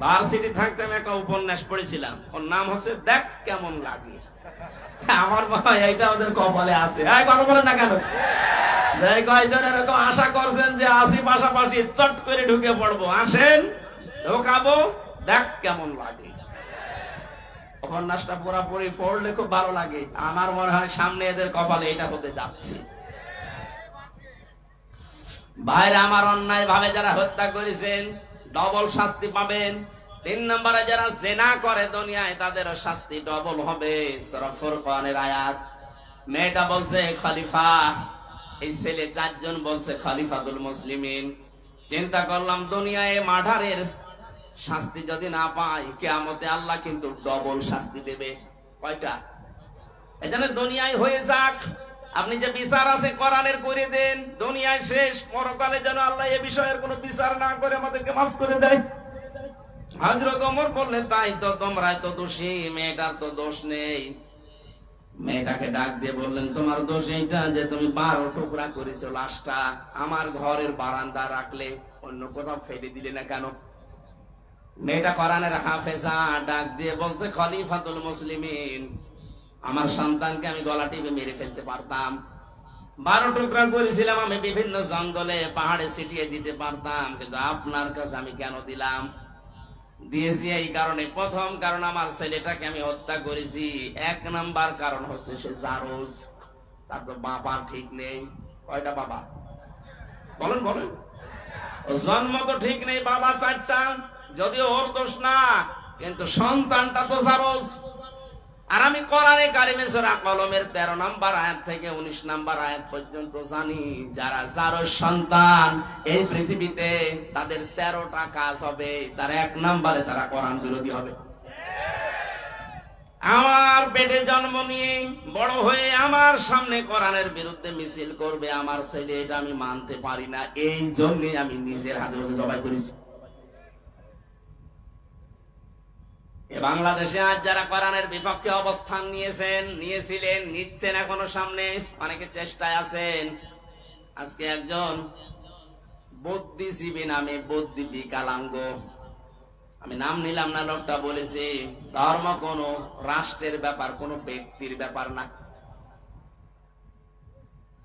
ভার্সিটি থাকতে আমি একটা উপন্যাস পড়েছিলাম, ওর নাম হচ্ছে দেখ কেমন লাগে। আমার ভাই এইটা ওদের কপালে আছে। কথা বলেন না কেন? কয়জন এরকম আশা করছেন যে আসি পাশাপাশি চট করে ঢুকে পড়বো, আসেন ঢোকাবো, দেখ কেমন লাগে। উপন্যাসটা পুরাপুরি পড়লে খুব ভালো লাগে। আমার মনে হয় সামনে এদের কপালে এটা হতে যাচ্ছে। ভাইরা আমার, অন্যায় ভাবে যারা হত্যা করেছেন ডবল শাস্তি পাবেন। 3 নম্বরে যারা জেনা করে দুনিয়ায় তাদেরও শাস্তি ডবল হবে। সূরা ফুরকানের আয়াত। মেয়েটা বলছে খলিফা, এই ছেলে 4 জন বলছে খলিফাতুল মুসলিমিন। চিন্তা করলাম দুনিয়ায় মার্ডারের শাস্তি যদি না পাই, কিয়ামতে আল্লাহ কিন্তু ডবল শাস্তি দেবে। কয়টা? এজন্য দুনিয়ায় হয়ে যাক, আপনি যে বিচার আছে কোরআনের করে দেন, দুনিয়ায় শেষ, পরকালে যেন আল্লাহ এই বিষয়ের কোনো বিচার না করে আমাদেরকে মাফ করে দেয়। হযরত ওমর বললেন, তাই তো, তোমরাই তো দোষী, মেয়েটার তো দোষ নেই। মেয়েটাকে ডাক দিয়ে বললেন, তোমার দোষ এইটা যে তুমি 12 টুকরা করেছো লাশটা, আমার ঘরের বারান্দা রাখলে, অন্য কোথাও ফেলে দিলে না কেন? মেয়েটা কোরআনের হাফেজা, ডাক দিয়ে বলছে, খলিফাতুল মুসলিমিন, আমার সন্তানকে আমি গলা টিপে মেরে ফেলতে পারতাম। 12 টুকরা করেছিলাম, আমি বিভিন্ন জঙ্গলে পাহাড়ে ছিটিয়ে দিতে পারতাম, কিন্তু আপনার কাছে আমি কেন দিলাম? দিয়েছি এই কারণে, প্রথম কারণ আমার ছেলেটাকে আমি হত্যা করেছি, 1 নাম্বার কারণ হচ্ছে সে জারজ, তার তো বাবা ঠিক নেই। কয়টা বাবা? বলেন বলেন। জন্ম তো ঠিক নেই, বাবা 4টা, যদিও ওর দোষ না, কিন্তু সন্তানটা তো জারজ। আর আমি কোরআনে কারিমে সূরা কলমের 13 নম্বর আয়াত থেকে 19 নম্বর আয়াত পর্যন্ত জানি, যারা জারজ সন্তান এই পৃথিবীতে তাদের 13টা কাজ হবে। তার 1 নম্বরে তারা কোরআন বিরোধী হবে। আমার পেটে জন্ম নিয়ে বড় হয়ে আমার সামনে কোরআনের বিরুদ্ধে মিছিল করবে আমার ছেলে, এটা আমি মানতে পারি না। এই জন্যে আমি নিজের হাতে জবাই করেছি। বাংলাদেশে আজ যারা কোরআনের বিপক্ষে অবস্থান নিয়েছিলেন, নিচ্ছেন, এখনো সামনে অনেকে চেষ্টায় আছেন। আজকে একজন বুদ্ধিজীবী নামে, বুদ্ধি বিকালাঙ্গ, আমি নাম নিলাম না, লোকটা বলেছে ধর্ম কোন রাষ্ট্রের ব্যাপার, কোন ব্যক্তির ব্যাপার না।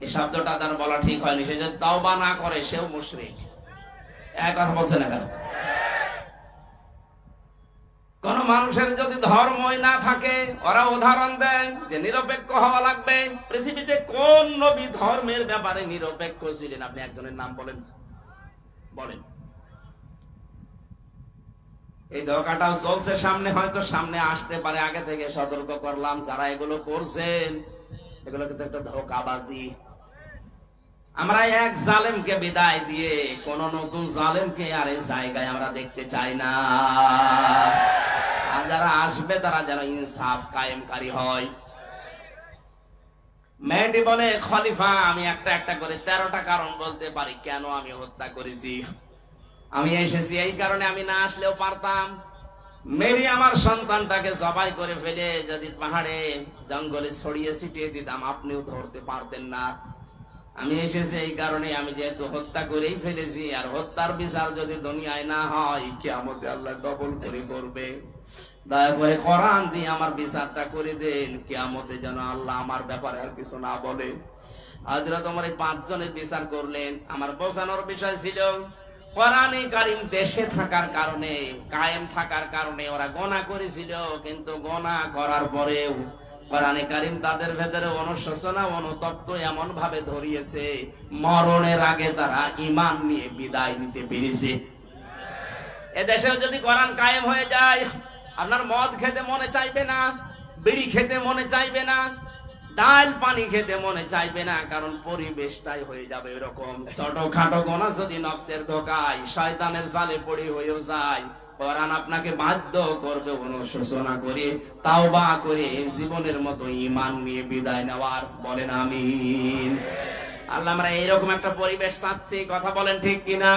এই শব্দটা তার বলা ঠিক হয়নি। সে যদি তওবা না করে সেও মুশরিক। এক কথা বলছে না কেন? কোন মানুষের যদি ধর্মই না থাকে, ওরা উদাহরণ দেয় যে নিরপেক্ষ হওয়া লাগবে। পৃথিবীতে কোন নবী ধর্মের ব্যাপারে নিরপেক্ষ ছিলেন? আপনি একজনের নাম বলেন, বলেন। এই ধোঁকাটাও চলছে সামনে, হয়তো সামনে আসতে পারে। আগে থেকে সতর্ক করলাম, যারা এগুলো করছেন এগুলো কিন্তু একটা ধোঁকাবাজি। আমরা এক জালেমকে বিদায় দিয়ে কোন নতুন জালেমকে আর এই জায়গায় আমরা দেখতে চাই না। আর যারা আসবে তারা যেন ইনসাফ কায়েমকারী হয়। মেয়েটি বলে, খলিফা, আমি একটা একটা করে 13টা কারণ বলতে পারি কেন আমি হত্যা করেছি। আমি এসেছি এই কারণে, আমি না আসলেও পারতাম। মেরে আমার সন্তানটাকে জবাই করে ফেলে যদি পাহাড়ে জঙ্গলে ছড়িয়ে ছিটিয়ে দিতাম, আপনিও ধরতে পারতেন না। আমি এসেছি এই কারণে, আমি যেহেতু হত্যা করেই ফেলেছি, আর হত্যার বিচার যদি দুনিয়ায় না হয়, কিয়ামতে আল্লাহ ডবল করে করবে। দয়া করে কোরআন দিয়ে আমার বিচারটা করে দেন, কিয়ামতে যেন আল্লাহ আমার ব্যাপারে আর কিছু না বলে। হযরত ওমর এই 5 জনের বিচার করলেন। আমার বোঝানোর বিষয় ছিল, কোরআনে কারীম দেশে থাকার কারণে, কায়েম থাকার কারণে ওরা গুনাহ করেছিল, কিন্তু গুনাহ করার পরেও কোরআনে কারীম তাদের ভেতরে অনুশোচনা, অনুতপ্ত এমন ভাবে ধরিয়েছে, মরণের আগে তারা ঈমান নিয়ে বিদায় নিতে পেরেছে। এদেশেও যদি কোরআন কায়েম হয়ে যায়, আপনার মদ খেতে মনে চাইবে না, বিড়ি খেতে মনে চাইবে না, ডাল পানি খেতে মনে চাইবে না, কারণ পরিবেশটাই হয়ে যাবে এরকম। ছোটখাটো গুনাহ যদি নফসের ধোঁকায়, শয়তানের জালে পড়ে হয়েও যায়, কোরআন আপনাকে বাধ্য করবে অনুশোচনা করে, তাওবা করে জীবনের মতো ঈমান নিয়ে বিদায় নেওয়ার। বলেন আমিন। আল্লাহ আমরা এইরকম একটা পরিবেশ চাচ্ছি, কথা বলেন ঠিক কিনা?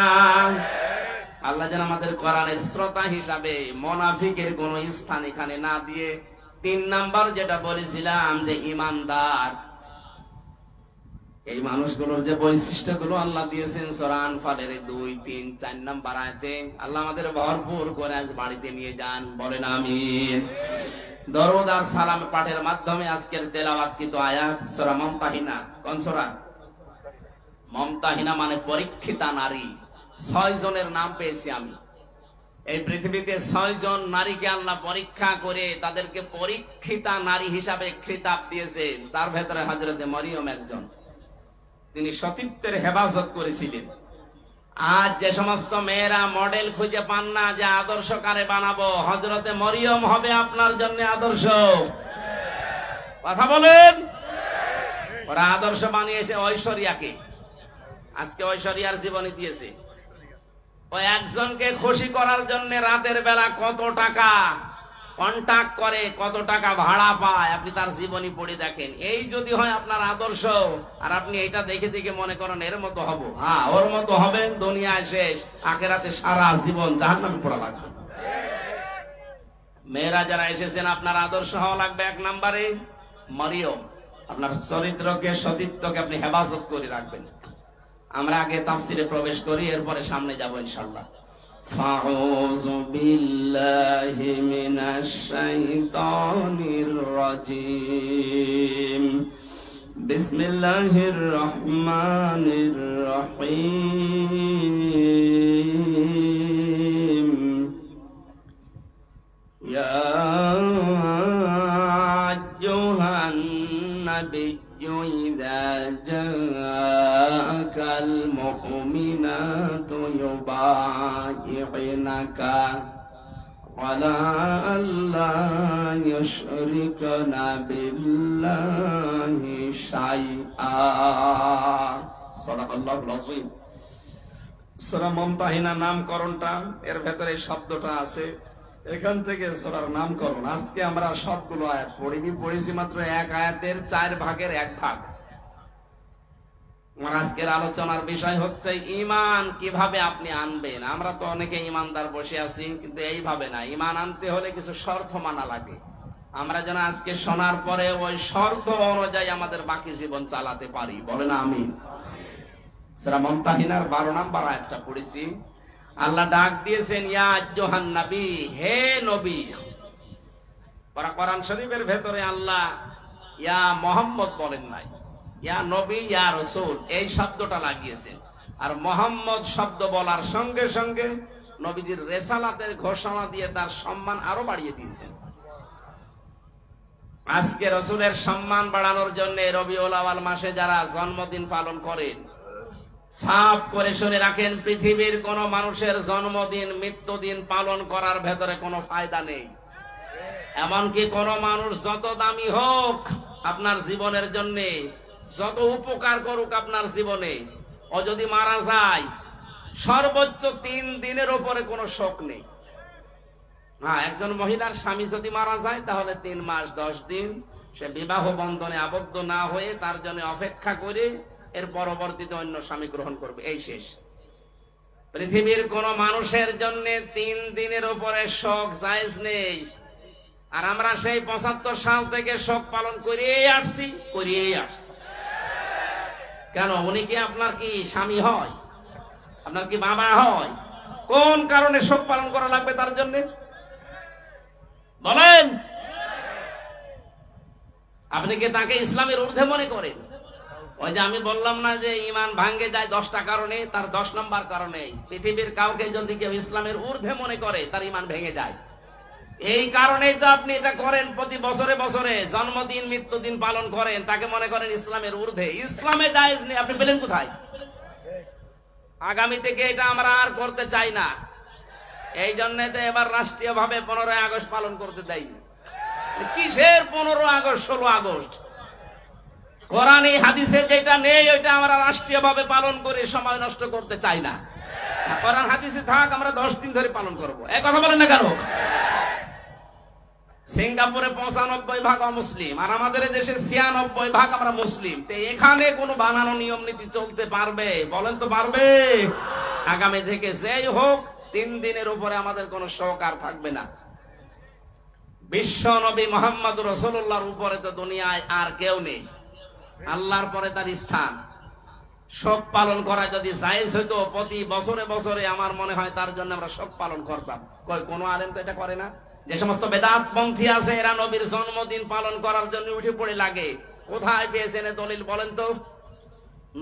আল্লাহ যেন আমাদের কোরআনের শ্রোতা হিসাবে মুনাফিকের কোন স্থান এখানে না দিয়ে 3 নাম্বার যেটা বলেছিলাম যে ইমানদার, এই মানুষগুলোর যে বৈশিষ্ট্যগুলো আল্লাহ দিয়েছেন সূরা আনফালের 2, 3, 4 নাম্বার আয়াতে, আল্লাহ আমাদের ভরপুর করে আজ বাড়িতে নিয়ে যান, বলেন আমিন। দরুদ আর সালাম পাঠের মাধ্যমে আজকের তেলাওয়াতকৃত আয়াত সূরা মুমতাহিনা। কোন সূরা? মুমতাহিনা মানে পরীক্ষিতা নারী। 6 জনের নাম পেয়েছি আমি। এই পৃথিবীতে 6 জন নারীকে আল্লাহ পরীক্ষা করে তাদেরকে পরীক্ষিতা নারী হিসাবে খেতাব দিয়েছেন। তার ভেতরে হযরতে মরিয়ম একজন। তিনি সতীত্বের হেফাজত করেছিলেন। আজ যে সমস্ত মেয়েরা মডেল খুঁজে পান না যে আদর্শ কারে বানাবো, হযরতে মরিয়ম হবে আপনার জন্য আদর্শ। কথা বলেন। ওরা আদর্শ বানিয়েছে ঐশ্বরিয়াকে। আজকে ঐশ্বরিয়ার জীবনী দিয়েছে। ওই একজনকে খুশি করার জন্য রাতের বেলা কত টাকা কন্টাক্ট করে, কত টাকা ভাড়া পায়, আপনি তার জীবনী পড়ে দেখেন। এই যদি হয় আপনার আদর্শ, আর আপনি এটা দেখে দেখে মনে করেন এর মতো হব, হ্যাঁ ওর মতো হবেন, দুনিয়ায় শেষ, আখিরাতে সারা জীবন জাহান্নামে পড়া লাগবে। মেয়েরা যারা এসেছেন আপনার আদর্শ হওয়া লাগবে 1 নম্বরে মরিয়ম। আপনার চরিত্রকে, সতীত্বকে আপনি হেফাজত করে রাখবেন। আমরা আগে তাফসিরে প্রবেশ করি, এরপরে সামনে যাব ইনশাআল্লাহ। ফাউযু বিল্লাহি মিনাশ শাইতানির রাজীম। বিসমিল্লাহির রহমানির রহিম। ইয়া আইয়ুহান নাবিয়্যু ইযা জাআকাল মুমিনাতু ইউবাইয়ুনাকা আলা আল্লা ইউশরিকনা বিল্লাহি শাইআ। সাদাকাল্লাহুল আযীম। সূরা মুমতাহিনা নামকরণটা এর ভেতরে শব্দটা আছে, এখান থেকে সূরার নামকরণ। আজকে আমরা সবগুলো আয়াত পড়েছি মাত্র 1 আয়াতের 4 ভাগের 1 ভাগ। আমার আজকের আলোচনার বিষয় হচ্ছে ঈমান কিভাবে আপনি আনবেন। আমরা তো অনেকে ঈমানদার বসে আছি, কিন্তু এইভাবে না। ঈমান আনতে হলে কিছু শর্ত মানা লাগে। আমরা যেন আজকে শোনার পরে ওই শর্ত অনুযায়ী আমাদের বাকি জীবন চালাতে পারি, বলেন আমিন। সূরা মুমতাহিনার 12 নম্বর আয়াতটা পড়েছি। আল্লাহ ডাক দিয়েছেন ইয়া আইয়ুহান নবী, হে নবী। কোরআন শরীফের ভেতরে আল্লাহ ইয়া মুহাম্মদ বলেন নাই, ইয়া নবী, ইয়া রাসূল এই শব্দটা লাগিয়েছেন। আর মুহাম্মদ শব্দ বলার সঙ্গে সঙ্গে নবীজির রিসালাতের ঘোষণা দিয়ে তার সম্মান আরো বাড়িয়ে দিয়েছেন। আজকে রাসূলের সম্মান বাড়ানোর জন্য রবিউল আউয়াল মাসে যারা জন্মদিন পালন করেন, সাফ করে শুনে রাখেন, পৃথিবীর কোন মানুষের জন্মদিন মৃত্যুদিন পালন করার ভেতরে কোনো ফায়দা নেই। এমনকি কোন মানুষ যত দামি হোক আপনার জীবনের জন্য, যত উপকার করুক আপনার জীবনে, ও যদি মারা যায় সর্বোচ্চ 3 দিনের উপরে কোনো শোক নেই। হ্যাঁ, একজন মহিলার স্বামী যদি মারা যায় তাহলে 3 মাস 10 দিন সে বিবাহ বন্ধনে আবদ্ধ না হয়ে তার জন্য অপেক্ষা করে এর পরবর্তীতে অন্য স্বামী গ্রহণ করবে, এই শেষ। পৃথিবীর কোন মানুষের জন্য 3 দিনের উপরে শোক জায়েজ নেই। আর আমরা সেই 75 সাল থেকে শোক পালন করিয়েই আসছি। কেন? উনি কি আপনার কি স্বামী হয়? আপনার কি বাবা হয়? কোন কারণে শোক পালন করা লাগবে তার জন্য বলেন? আপনি কি তাকে ইসলামের ঊর্ধ্বে মনে করেন? ওই যে আমি বললাম না যে ঈমান ভাঙ্গে যায় 10টা কারণে, তার 10 নম্বর কারণে পৃথিবীর কাউকে যদি কেউ ইসলামের ঊর্ধ্বে মনে করে তার ঈমান ভেঙে যায়। এই কারণেই তো আপনি এটা করেন, প্রতি বছরে বছরে জন্মদিন মৃত্যুদিন পালন করেন, তাকে মনে করেন ইসলামের ঊর্ধ্বে। ইসলামে জায়েজ নেই, আপনি পেলেন কোথায়? আগামী থেকে এটা আমরা আর করতে চাই না। এই জন্য তো এবার রাষ্ট্রীয় ভাবে 15ই আগস্ট পালন করতে দেয়নি। কিসের 15 আগস্ট 16 আগস্ট? কোরআন হাদিসে যেটা নেই ওইটা আমরা রাষ্ট্রীয় ভাবে পালন করে সময় নষ্ট করতে চাই না। কোরআন হাদিসে থাক, আমরা 10 দিন ধরে পালন করব। এই কথা বলেন না কেন? সিঙ্গাপুরে 95% অমুসলিম, আর আমাদের দেশে 96% আমরা মুসলিম। তো এখানে কোনো বানানো নিয়ম নীতি চলতে পারবে? বলেন তো পারবে? আগামী থেকে যেই হোক 3 দিনের উপরে আমাদের কোনো শোক আর থাকবে না। বিশ্ব নবী মুহাম্মদুর রাসূলুল্লাহর উপরে তো দুনিয়ায় আর কেউ নেই, আল্লাহর পরে তার স্থান। শোক পালন করা যদি জায়েজ হইতো প্রতি বছরে বছরে, আমার মনে হয় তার জন্য আমরা শোক পালন করতাম। কোনো আলেম তো এটা করে না। যে সমস্ত বেদাত পন্থী আছে এরা নবীর জন্মদিন পালন করার জন্য উঠে পড়ে লাগে। কোথায় পেয়েছেন দলিল বলেন তো?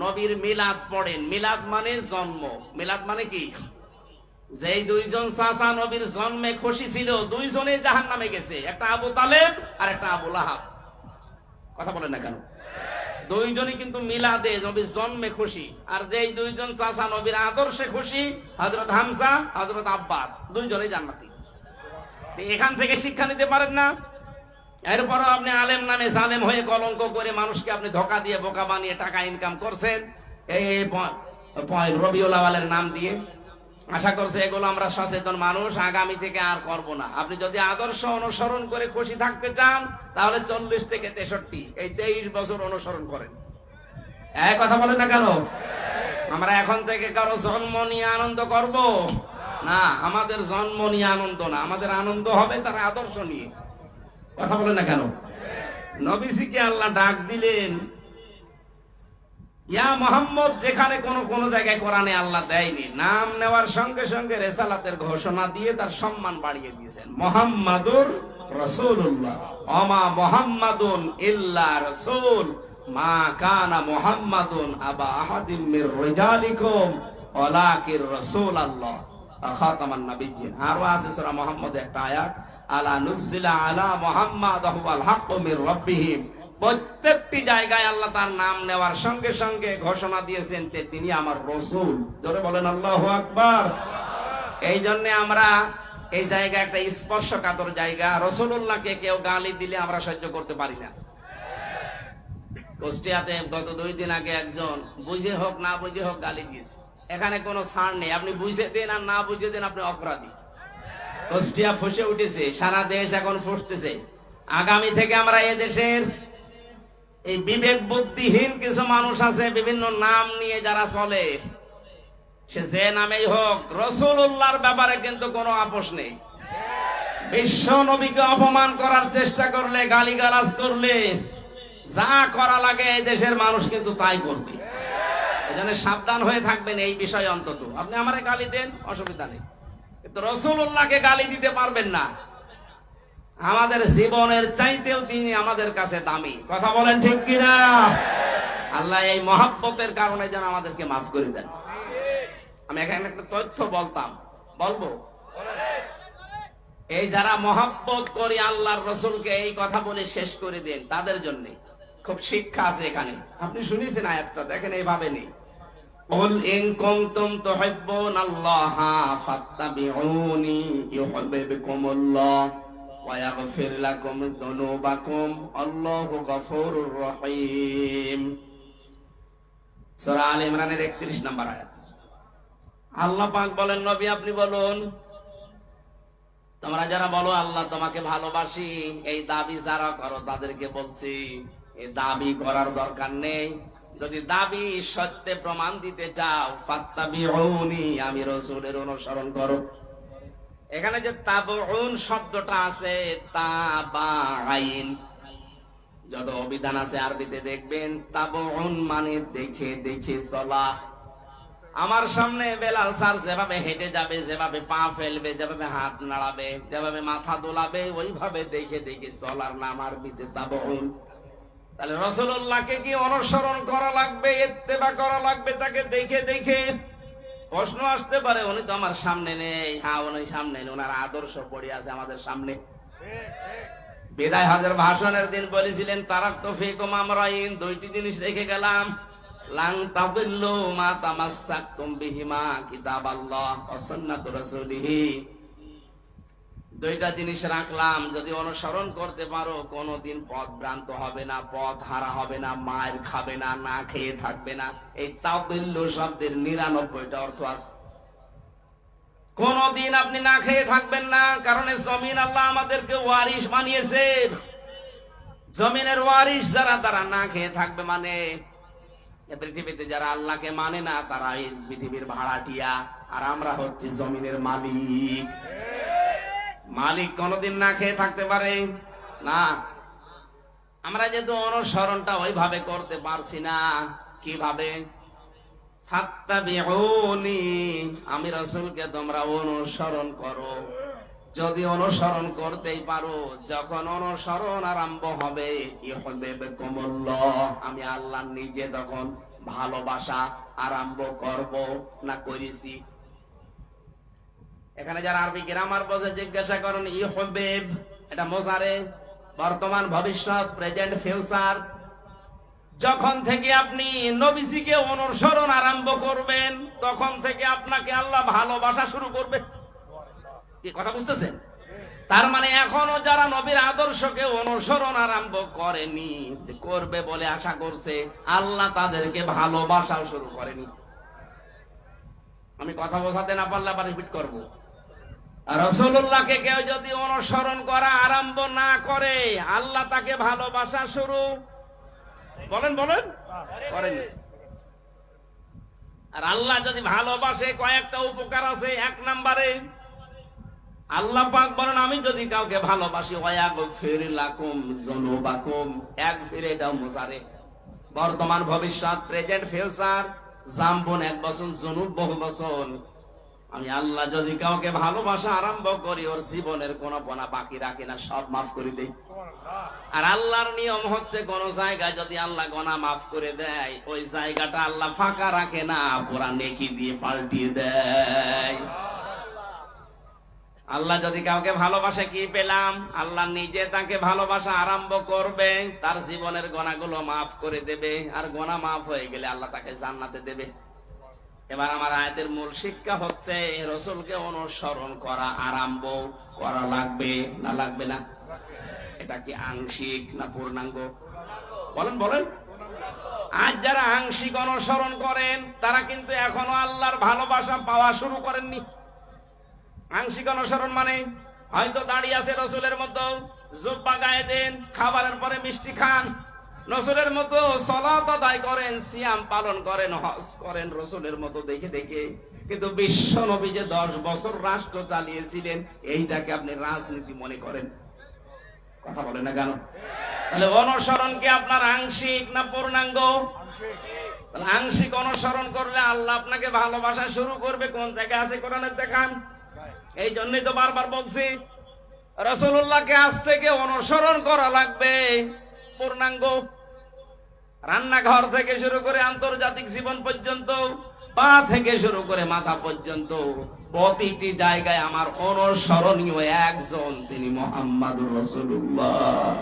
নবীর মিলাদ পড়েন। মিলাদ মানে জন্ম। মিলাদ মানে কি? যেই 2 জন চাচা নবীর জন্মে খুশি ছিল, 2 জনেই জাহান্নামে গেছে, একটা আবু তালেব আর একটা আবু লাহাব। কথা বলেন না কেন? 2 জনই কিন্তু মিলাদে নবীর জন্মে খুশি। আর যেই 2 জন চাচা নবীর আদর্শে খুশি, হযরত হামজা, হযরত আব্বাস, 2 জনেই জান্নাতি। এখান থেকে শিক্ষা নিতে পারেন না? এরপরও আপনি আলেম নামে জালেম হয়ে কলঙ্ক করে মানুষকে আপনি ধোঁকা দিয়ে বোকা বানিয়ে টাকা ইনকাম করছেন এই রবিউল আউয়ালের নাম দিয়ে। আশা করছে এগুলো আমরা সচেতন মানুষ, আগামী থেকে আর করব না। আপনি যদি আদর্শ অনুসরণ করে খুশি থাকতে চান তাহলে 40 থেকে 63 এই 23 বছর অনুসরণ করেন। এক কথা বলেন না কেন? আমরা এখন থেকে কারো জন্ম নিয়ে আনন্দ করব না। আমাদের জন্ম নিয়ে আনন্দ না, আমাদের আনন্দ হবে তার আদর্শ নিয়ে। কথা বলেন না কেন? নবীজিকে আল্লাহ ডাক দিলেন ইয়া মুহাম্মদ, যেখানে কোন জায়গায় কোরআনে আল্লাহ দেয়নি। নাম নেওয়ার সঙ্গে সঙ্গে রিসালাতের ঘোষণা দিয়ে তার সম্মান বাড়িয়ে দিয়েছেন। মুহাম্মাদুর রাসূলুল্লাহ, ওমা মুহাম্মাদুন ইল্লা রাসূল, মা কানা মুহাম্মাদুন আবা আহাদিম মির রিজালিকুম ওয়ালাকির রাসূলুল্লাহ খাতামান নাবিয়্যিন। আর আছে সূরা মুহাম্মদ একটা আয়াত, আলা নুজিলা আলা মুহাম্মাদ হুয়াল হাক্কু মির রাব্বিহিম। প্রত্যেকটি জায়গায় আল্লাহ তার নাম নেওয়ার সঙ্গে সঙ্গে ঘোষণা দিয়েছেন যে তিনি আমার রাসূল। জোরে বলেন আল্লাহু আকবার। এই জন্য আমরা এই জায়গা একটা স্পর্শকাতর জায়গা। রাসূলুল্লাহকে কেউ গালি দিলে আমরা সহ্য করতে পারি না। কুষ্টিয়াতে গত 2 দিন আগে একজন বুঝে হোক না বুঝে হোক গালি দিয়েছে। এখানে কোনো ছাড় নেই, আপনি বুঝে দেন আর না বুঝে দেন আপনি অপরাধী। কুষ্টিয়া ফুঁসে উঠেছে, সারা দেশ এখন ফুঁসতেছে। আগামী থেকে আমরা এদেশের এই বিবেক বুদ্ধিহীন কিছু মানুষ আছে বিভিন্ন নাম নিয়ে যারা চলে, সে যে নামেই হোক, রাসূলুল্লাহর ব্যাপারে কিন্তু কোনো আপোষ নেই। বিশ্ব নবীকে অপমান করার চেষ্টা করলে, গালিগালাজ করলে, যা করা লাগে এই দেশের মানুষ কিন্তু তাই করবে। এজন্য সাবধান হয়ে থাকবেন এই বিষয়ে। অন্তত আপনি আমারে গালি দেন, অসুবিধা নেই, কিন্তু রাসূলুল্লাহকে গালি দিতে পারবেন না। আমাদের জীবনের চাইতেও তিনি আমাদের কাছে দামি। কথা বলেন ঠিক কিনা? আল্লাহ এই মহব্বতের কারণে যেন আমাদেরকে মাফ করে দেন। আমি এখানে একটা তথ্য বলবো। এই যারা মহব্বত করে আল্লাহর রাসূলকে এই কথা বলে শেষ করে দেন, তাদের জন্য খুব শিক্ষা আছে এখানে। আপনি শুনেছেন আয়াতটা, দেখেন এইভাবে নেই, কুল ইন কুনতুম তুহিব্বুনাল্লাহা ফাত্তাবিউনি ইউহিব্বুকুমুল্লাহ ওয়া ইয়াগফির লাকুম যুনুবাকুম আল্লাহু গফুরুর রহিম। সূরা আলে ইমরানের 31 নম্বর আয়াত। আল্লাহ পাক বলেন, নবী আপনি বলুন, তোমরা যারা বলো আল্লাহ তোমাকে ভালোবাসি, এই দাবি যারা করো তাদেরকে বলছি এই দাবি করার দরকার নেই। যদি দাবি সত্যে প্রমাণ দিতে চাও, ফাত্তাবিউনি, আমি রাসূলের অনুসরণ করো। এখানে যে তাবউন শব্দটা আছে, তাবাইন, যত অভিধান আছে আরবিতে দেখবেন তাবউন মানে দেখে দেখে চলা। আমার সামনে বেলাল স্যার যেভাবে হেঁটে যাবে, যেভাবে পা ফেলবে, যেভাবে হাত নাড়াবে, যেভাবে মাথা দোলাবে, ওইভাবে দেখে দেখে চলার নাম আরবিতে তাবউন। তাহলে রাসূলুল্লাহকে কি অনুসরণ করা লাগবে, ইত্তেবা করা লাগবে তাকে দেখে দেখে? প্রশ্ন আসতে পারে, উনি তো আমার সামনে নেই। হ্যাঁ, উনি সামনে নেই, ওনার আদর্শ পড়ে আছে আমাদের সামনে। বিদায় হজের ভাষণের দিন বলেছিলেন, তারাকতু ফীকুম আমরাইন, 2টি জিনিস রেখে গেলাম, লান তাদিল্লু মা তামাসসাকতুম বিহিমা, কিতাবাল্লাহ ওয়া সুন্নাতু রাসূলিহি। 2টা জিনিস রাখলাম, যদি অনুসরণ করতে পারো কোনদিন পথ ভ্রান্ত হবে না, পথ হারা হবে না, মায়ের খাবে না, না খেয়ে থাকবে না। এই তাদিল্লু শব্দের 99টা অর্থ আছে। কোনদিন আপনি না খেয়ে থাকবেন না, কারণ জমিন আল্লাহ আমাদেরকে ওয়ারিশ বানিয়েছেন। জমিনের ওয়ারিশ যারা, তারা না খেয়ে থাকবে। মানে পৃথিবীতে যারা আল্লাহকে মানে না, তারা এই পৃথিবীর ভাড়াটিয়া, আর আমরা হচ্ছি জমিনের মালিক। মালিক কোনদিন না খেয়ে থাকতে পারে না। আমরা যেহেতু অনুসরণটা ওইভাবে করতে পারছি না, কিভাবে? ফাত্তাবিউনি, আমি রাসূলকে তোমরা অনুসরণ করো। যদি অনুসরণ করতেই পারো, যখন অনুসরণ আরম্ভ হবে, ইউহিব্বুকুমুল্লাহ, আমি আল্লাহ নিজে তখন ভালোবাসা আরম্ভ করব না করেছি। এখানে যারা আরবি গ্রামার বোঝে জিজ্ঞাসা করেন, ইউহিব্ব এটা মুজারে, বর্তমান, ভবিষ্যৎ, প্রেজেন্ট, ফিউচার। যখন থেকে আপনি নবীজিকে অনুসরণ আরম্ভ করবেন, তখন থেকে আপনাকে আল্লাহ ভালোবাসা শুরু করবে। কি কথা বুঝতেছেন? তার মানে এখনো যারা নবীর আদর্শকে অনুসরণ আরম্ভ করেনি, করবে বলে আশা করছে, আল্লাহ তাদেরকে ভালোবাসা শুরু করেনি। আমি কথা বোঝাতে না পারলে আবার রিপিট করবো। রাসূলুল্লাহকে কেউ যদি অনুসরণ করা আরম্ভ না করে, আল্লাহ তাকে ভালোবাসা শুরু বলেন করেন। আর আল্লাহ যদি ভালোবাসে, কয়েকটা উপকার আছে। এক নম্বরে আল্লাহ পাক বলেন, আমি যদি কাউকে ভালোবাসি, ওয়াগফির লাকুম যুনুবাকুম, ইয়াগফির এটাও মুজারে, বর্তমান, ভবিষ্যৎ, প্রেজেন্ট, ফিউচার। জাম্বুন 1 বছর, যুনুব বহু বছর। আমি আল্লাহ যদি কাউকে ভালোবাসা আরম্ভ করি, ওর জীবনের কোন পনা বাকি রাখি না, সব মাফ করে দেই। আর আল্লাহর নিয়ম হচ্ছে, কোন জায়গায় যদি আল্লাহ গুনাহ মাফ করে দেয়, ওই জায়গাটা আল্লাহ ফাঁকা রাখে না, পুরা নেকি দিয়ে পাল্টিয়ে দেয়। আল্লাহ যদি কাউকে ভালোবাসে, কি পেলাম? আল্লাহ নিজে তাকে ভালোবাসা আরম্ভ করবে, তার জীবনের গুনাহগুলো মাফ করে দেবে, আর গুনাহ মাফ হয়ে গেলে আল্লাহ তাকে জান্নাতে দেবে। এবার আমার আয়াতের মূল শিক্ষা হচ্ছে, রাসূলকে অনুসরণ করা আরম্ভ করা লাগবে না লাগবে না? এটা কি আংশিক না পূর্ণাঙ্গ? বলেন। আজ যারা আংশিক অনুসরণ করেন, তারা কিন্তু এখনো আল্লাহর ভালোবাসা পাওয়া শুরু করেননি। আংশিক অনুসরণ মানে হয়তো দাঁড়িয়ে আছে রাসূলের মতো, জুব্বা গায়ে দেন, খাবারের পরে মিষ্টি খান, রাসূলের মতো সালাত আদায় করেন, সিয়াম পালন করেন, হজ করেন রাসূলের মতো দেখে দেখে। কিন্তু বিশ্ব নবী যে 10 বছর রাষ্ট্র চালিয়েছিলেন, এইটাকে আপনি রাজনীতি মনে করেন। কথা বলেন না কেন? তাহলে অনুসরণ কি আপনার আংশিক না পূর্ণাঙ্গ? তাহলে আংশিক অনুসরণ করলে আল্লাহ আপনাকে ভালোবাসা শুরু করবে। কোন জায়গায় আছে কোরআনে দেখান। এই জন্যই তো বারবার বলছি, রাসূলুল্লাহকে আজ থেকে অনুসরণ করা লাগবে পূর্ণাঙ্গ। রান্নাঘর থেকে শুরু করে আন্তর্জাতিক জীবন পর্যন্ত, পা থেকে শুরু করে মাথা পর্যন্ত, প্রতিটি জায়গায় আমার অনুসরণীয় একজন, তিনি মুহাম্মাদুর রাসূলুল্লাহ।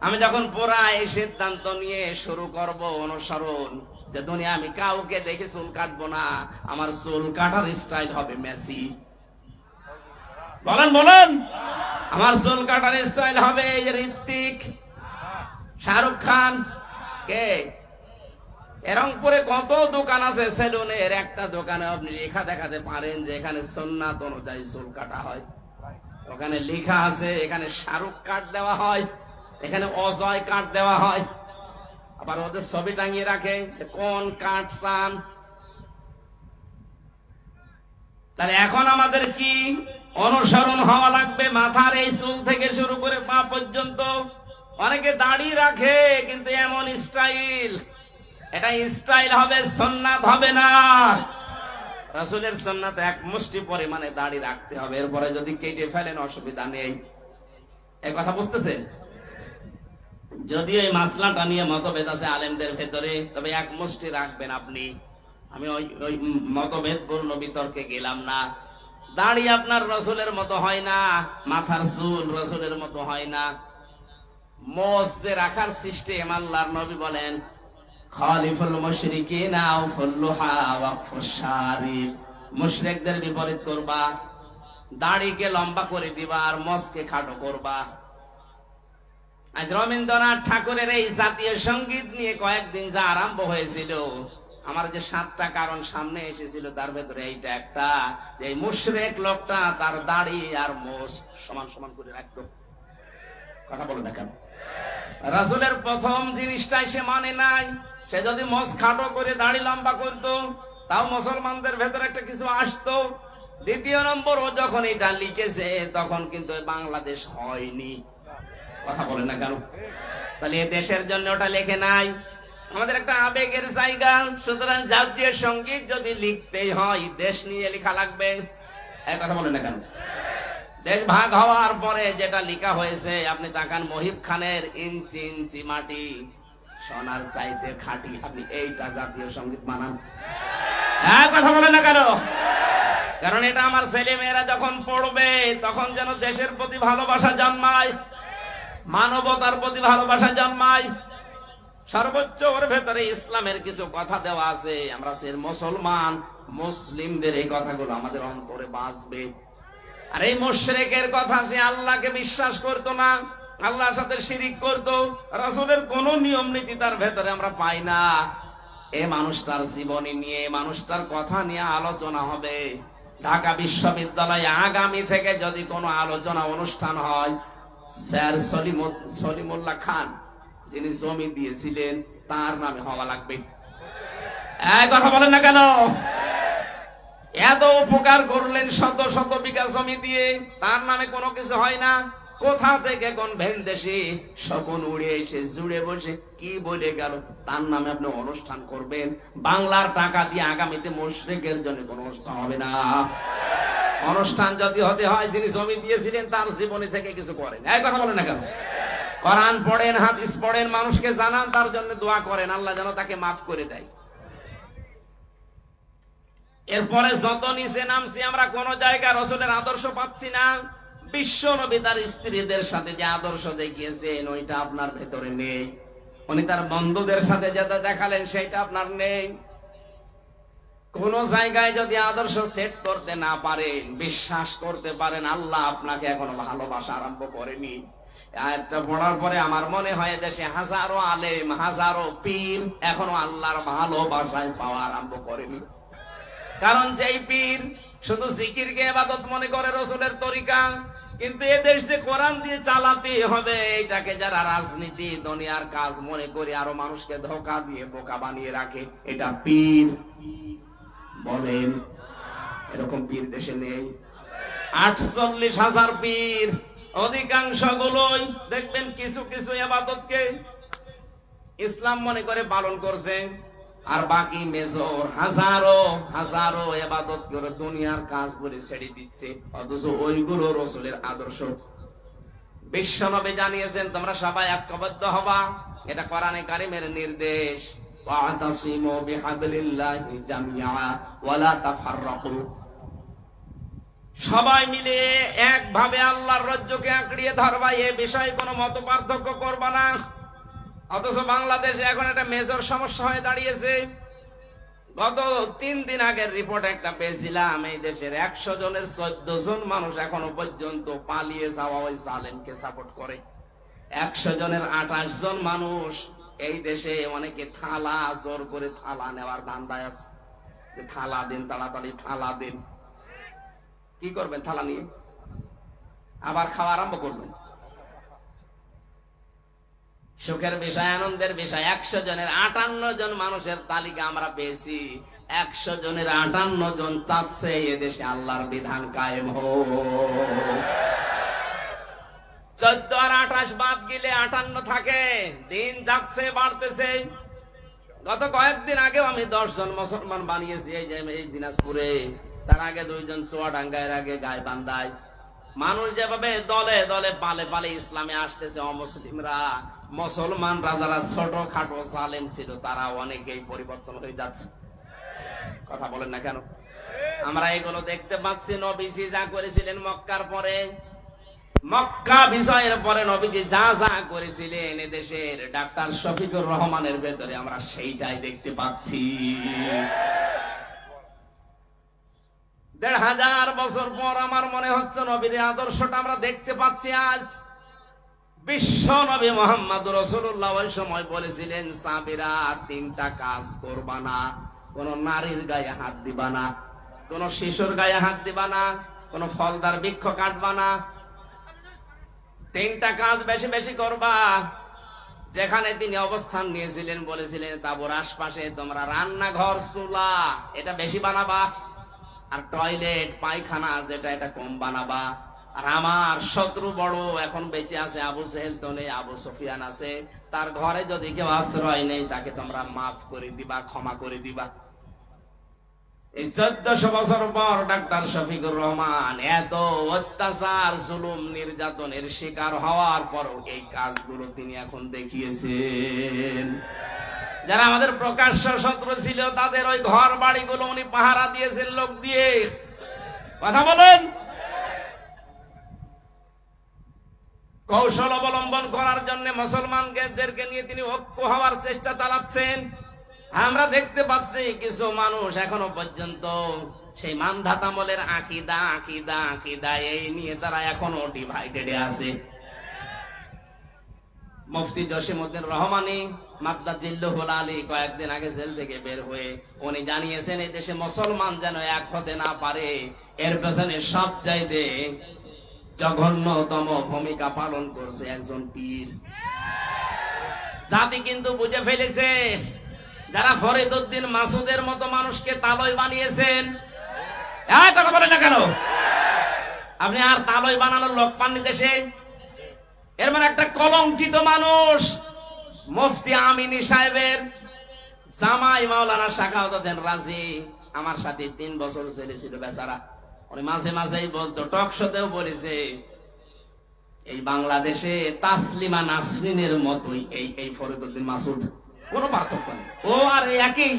আমি যখন পুরা এই সিদ্ধান্ত নিয়ে শুরু করব অনুসরণ, যে দুনিয়া আমি কাউকে দেখে চুল কাটবো না, আমার চুল কাটার স্টাইল হবে মেসি। বলেন। আমার চুল কাটার স্টাইল হবে ঋত্বিক, শাহরুখ খান। কে? রংপুরে কত দোকান আছে সেলুনের, একটা দোকানে আপনি লেখা দেখাতে পারেন যে এখানে সুন্নাত অনুযায়ী চুল কাটা হয়। ওখানে লেখা আছে এখানে শাহরুখ কাট দেওয়া হয়, এখানে অজয় কাট দেওয়া হয়। আবার ওদের ছবি টাঙিয়ে রাখে কোন কাট চান। তাহলে এখন আমাদের কি অনুসরণ হওয়া লাগবে? মাথার এই চুল থেকে শুরু করে পা পর্যন্ত। অনেকে দাড়ি রাখে, কিন্তু এমন স্টাইল, এটা স্টাইল হবে, সুন্নাত হবে না। রাসূলের সুন্নাত এক মুষ্টি পরিমাণে দাড়ি রাখতে হবে, এরপরে যদি কেটে ফেলেন অসুবিধা নেই। এই কথা বুঝতেছেন? যদিও এই মাসলাটা নিয়ে মতভেদ আছে আলেমদের ভেতরে, তবে এক মুষ্টি রাখবেন আপনি। আমি ওই মতভেদপূর্ণ বিতর্কে গেলাম না। দাড়ি আপনার রাসূলের মতো হয় না, মাথার চুল রাসূলের মতো হয় না। মোষ যে রাখার সিস্টেম, আল্লাহর নবী বলেন, খালিফুল মুশরিকিনা আউফুল্লুহা ওয়াকফুশ শারিব, মুশরিকদের বিপরীত করবা, দাড়িকে লম্বা করে দিবা আর মোষকে খাটো করবা। আজ রবীন্দ্রনাথ ঠাকুরের এই জাতীয় সঙ্গীত নিয়ে কয়েকদিন যা আরম্ভ হয়েছিল, আমার যে 7টা কারণ সামনে এসেছিল তার ভেতরে এইটা একটা, যে এই মুশরিক লোকটা তার দাড়ি আর মোষ সমান সমান করে রাখতো। কথা বলে দেখেন, রাসূলের প্রথম জিনিসটাই সে মানে নাই। সে যদি মোষ খাটো করে দাড়ি লম্বা করতো তাও মুসলমানদের ভেতরে একটা কিছু আসতো। দ্বিতীয় নম্বর, ও যখন এটা লিখেছে তখন কিন্তু বাংলাদেশ হয়নি। কথা বলে না কেন? তাহলে এ দেশের জন্য ওটা লেখে নাই। আমাদের একটা আবেগের জায়গা, সুতরাং জাতীয় সঙ্গীত যদি লিখতেই হয় দেশ নিয়ে লেখা লাগবে। এই কথা বলে না কেন? দেশ ভাগ হওয়ার পরে যেটা লেখা হয়েছে, আপনি তাকান মহিব খানের ইঞ্চি ইঞ্চি মাটি সোনার চাইতে খাঁটি, আপনি এইটা জাতীয় সঙ্গীত মানান? কথা বলে না কেন? কারণ এটা আমার ছেলে মেয়েরা যখন পড়বে তখন যেন দেশের প্রতি ভালোবাসা জন্মায়, মানবতার প্রতি ভালোবাসা জন্মায়। সর্বোচ্চ ওর ভেতরে ইসলামের কিছু কথা দেওয়া আছে। আমরা সে মুসলমান, মুসলিমদের এই কথাগুলো আমাদের অন্তরে বাঁচবে। আর এই মুশরিকের কথা, যে আল্লাহকে বিশ্বাস করতো না, আল্লাহর সাথে শিরিক করতো, রাসূলের কোন নিয়ম নীতি তার ভেতরে আমরা পাই না। এই মানুষটার জীবনী নিয়ে, মানুষটার কথা নিয়ে আলোচনা হবে। ঢাকা বিশ্ববিদ্যালয়ে আগামী থেকে যদি কোনো আলোচনা অনুষ্ঠান হয়, স্যার সলিমুল্লাহ খান যিনি জমি দিয়েছিলেন তার নামে হওয়া লাগবে। কথা বলেন না কেন? এত উপকার করলেন শত শত বিঘা জমি দিয়ে, তার নামে কোনো কিছু হয় না? কোথা থেকে কোন ভেনদেশে শকুন উড়ে এসে জুড়ে বসে কি বলে গেল, তার নামে আপনি অনুষ্ঠান করবেন? বাংলার টাকা দিয়ে আগামীতে মুশরিকের জন্য কোনো অনুষ্ঠান হবে না। অনুষ্ঠান যদি হতে হয়, যিনি জমি দিয়েছিলেন তার জীবনী থেকে কিছু করেন। এই কথা বলেন না কেন? কোরআন পড়েন, হাদিস পড়েন, মানুষকে জানান, তার জন্য দোয়া করেন আল্লাহ যেন তাকে মাফ করে দেয়। এরপরে যত নিচে নামছি আমরা, কোন জায়গায় রাসূলের আদর্শ পাচ্ছি না। বিশ্ব নবী তার স্ত্রীদের সাথে যে আদর্শ দেখিয়েছেন ওইটা আপনার ভেতরে নেই। উনি তার বন্ধুদের সাথে যেটা দেখালেন সেটা আপনার নেই। কোন জায়গায় যদি আদর্শ সেট করতে না পারেন, বিশ্বাস করতে পারেন আল্লাহ আপনাকে এখনো ভালোবাসা আরম্ভ করেনি। আয়াতটা পড়ার পরে আমার মনে হয় দেশে হাজারো আলেম, হাজারো পীর এখনো আল্লাহর ভালোবাসায় পাওয়া আরম্ভ করেনি। কারণ যেই পীর শুধু জিকিরকে ইবাদত মনে করে রাসূলের তরিকা, কিন্তু এদেশ যে কোরআন দিয়ে চালাতে হবে এটাকে যারা রাজনীতি দুনিয়ার কাজ মনে করে আরো মানুষকে ধোঁকা দিয়ে বোকা বানিয়ে রাখে, এটা পীর বলেন? এরকম পীর দেশে নেই। 48,000 পীর, অধিকাংশ গুলোই দেখবেন কিছু কিছু ইবাদতকে ইসলাম মনে করে পালন করছে, আর বাকি মেজর হাজারো হাজারো ইবাদত করে দুনিয়ার কাজ বলে ছেড়ে দিচ্ছে, অথচ ওইগুলো রাসূলের আদর্শ। বিশ্বনবী জানিয়েছেন তোমরা সবাই ঐক্যবদ্ধ হবা, এটা কোরআনে কারীমের নির্দেশ। ওয়াতাসিমু বিহাবলিল্লাহি জামিআ ওয়ালা তাফাররাকু, সবাই মিলে একভাবে আল্লাহর রজ্জুকে আঁকড়িয়ে ধরবা, এ বিষয়ে কোনো মত পার্থক্য করবা না। অথচ বাংলাদেশে এখন একটা মেজর সমস্যা হয়ে দাঁড়িয়েছে। গত 3 দিন আগের রিপোর্ট একটা পেয়েছিলাম, এই দেশের 100 জনের 14 জন মানুষ এখনো পর্যন্ত পালিয়ে যাওয়া ওই জালেমকে সাপোর্ট করে। 100 জনের 28 জন মানুষ এই দেশে অনেকে থালা জোর করে থালা নেওয়ার ধান্দায় আছে, যে থালা দিন, তাড়াতাড়ি থালা দিন। কি করবেন থালা নিয়ে? আবার খাওয়া আরম্ভ করবেন। সুখের বিষয়, আনন্দের বিষয়, 100 জনের 58 জন মানুষের তালিকা আমরা পেয়েছি। 100 জনের 58 জন চাচ্ছে এদেশে আল্লাহর বিধান কায়েম হোক। 14 আর 28 বাদ গেলে 58 থাকে। দিন যাচ্ছে, বাড়তেছে। গত কয়েকদিন আগেও আমি 10 জন মুসলমান বানিয়েছি এই দিনাজপুরে। তার আগে 2 জন চুয়াডাঙ্গা, এর আগে গাইবান্ধায়। মানুষ যেভাবে দলে দলে পালে পালে ইসলামে আসতেছে, অমুসলিমরা, মুসলমানরা যারা ছোট খাটো জালেম ছিল তারা অনেকেই পরিবর্তন হয়ে যাচ্ছে। কথা বলেন না কেন? আমরা এগুলো দেখতে পাচ্ছি। নবীজি যা করেছিলেন মক্কার পরে, মক্কা বিজয়ের পরে নবীজি যা যা করেছিলেন এদেশের ডাক্তার শফিকুর রহমানের ভেতরে আমরা সেইটাই দেখতে পাচ্ছি। 1500 বছর পর আমার মনে হচ্ছে নবীর আদর্শটা আমরা দেখতে পাচ্ছি আজ। বিশ্ব নবী মুহাম্মদ রাসূলুল্লাহ ওই সময় বলেছিলেন, সাহাবীরা 3টা কাজ করবা না, কোন নারীর গায়ে হাত দিবা না, কোন শিশুর গায়ে হাত দিবা না, কোন ফলদার বৃক্ষ কাটবা না। 3টা কাজ বেশি বেশি করবা। যেখানে তিনি অবস্থান নিয়েছিলেন বলেছিলেন তাঁবুর আশপাশে তোমরা রান্নাঘর, চুলা এটা বেশি বানাবা, আর টয়লেট পায়খানা যেটা এটা কম বানাবা। আর আমার শত্রু বড় এখন বেঁচে আছে, আবু জেহেল তো নেই, আবু সুফিয়ান আছে, তার ঘরে যদি কেউ আশ্রয় নেই তাকে তোমরা মাফ করে দিবা, ক্ষমা করে দিবা। এই 1400 বছর পর ডাক্তার শফিকুর রহমান এত অত্যাচার, জুলুম, নির্যাতনের শিকার হওয়ার পরও এই কাজগুলো তিনি এখন দেখিয়েছেন। যারা আমাদের প্রকাশ্য শত্রু ছিল তাদের ওই ঘর বাড়িগুলো উনি পাহারা দিয়েছেন লোক দিয়ে। কথা বলেন। কৌশল অবলম্বন করার জন্য মুসলমানদেরকে নিয়ে তিনি ঐক্য হওয়ার চেষ্টা চালাচ্ছেন। আমরা দেখতে পাচ্ছি কিছু মানুষ এখনো পর্যন্ত সেই মানধাতামলের আকীদা আকীদা আকীদা এই নিয়ে তারা এখনো ডিভাইডেড আছে। মুফতি জসিমউদ্দিন রহমানী মাদ্দাজিল্লুহুল আলী কয়েকদিন আগে জেল থেকে বের হয়ে উনি জানিয়েছেন এই দেশে মুসলমান যেন এক হতে না পারে, এর পেছনে সবচাইতে জঘন্যতম ভূমিকা পালন করছে একজন পীর। জাতি কিন্তু বুঝে ফেলেছে, যারা ফরিদউদ্দিন মাসুদের মতো মানুষকে তালয় বানিয়েছেন। কথা বলেন না কেন? আপনি আর তালয় বানানোর লোক পাননি দেশে। এর মানে একটা কলঙ্কিত মানুষ মুফতি আমিনী সাহেবের জামাই মাওলানা শাখাওয়াতুদ্দিন রাজি আমার সাথে 3 বছর জেলে ছিল বেচারা। উনি মাঝে মাঝেই বলতো, টক শোতেও বলেছে, এই বাংলাদেশে তাসলিমা নাসরিনের মতোই এই ফরিদউদ্দিন মাসুদ, কোনো পার্থক্য নেই। ও আর একই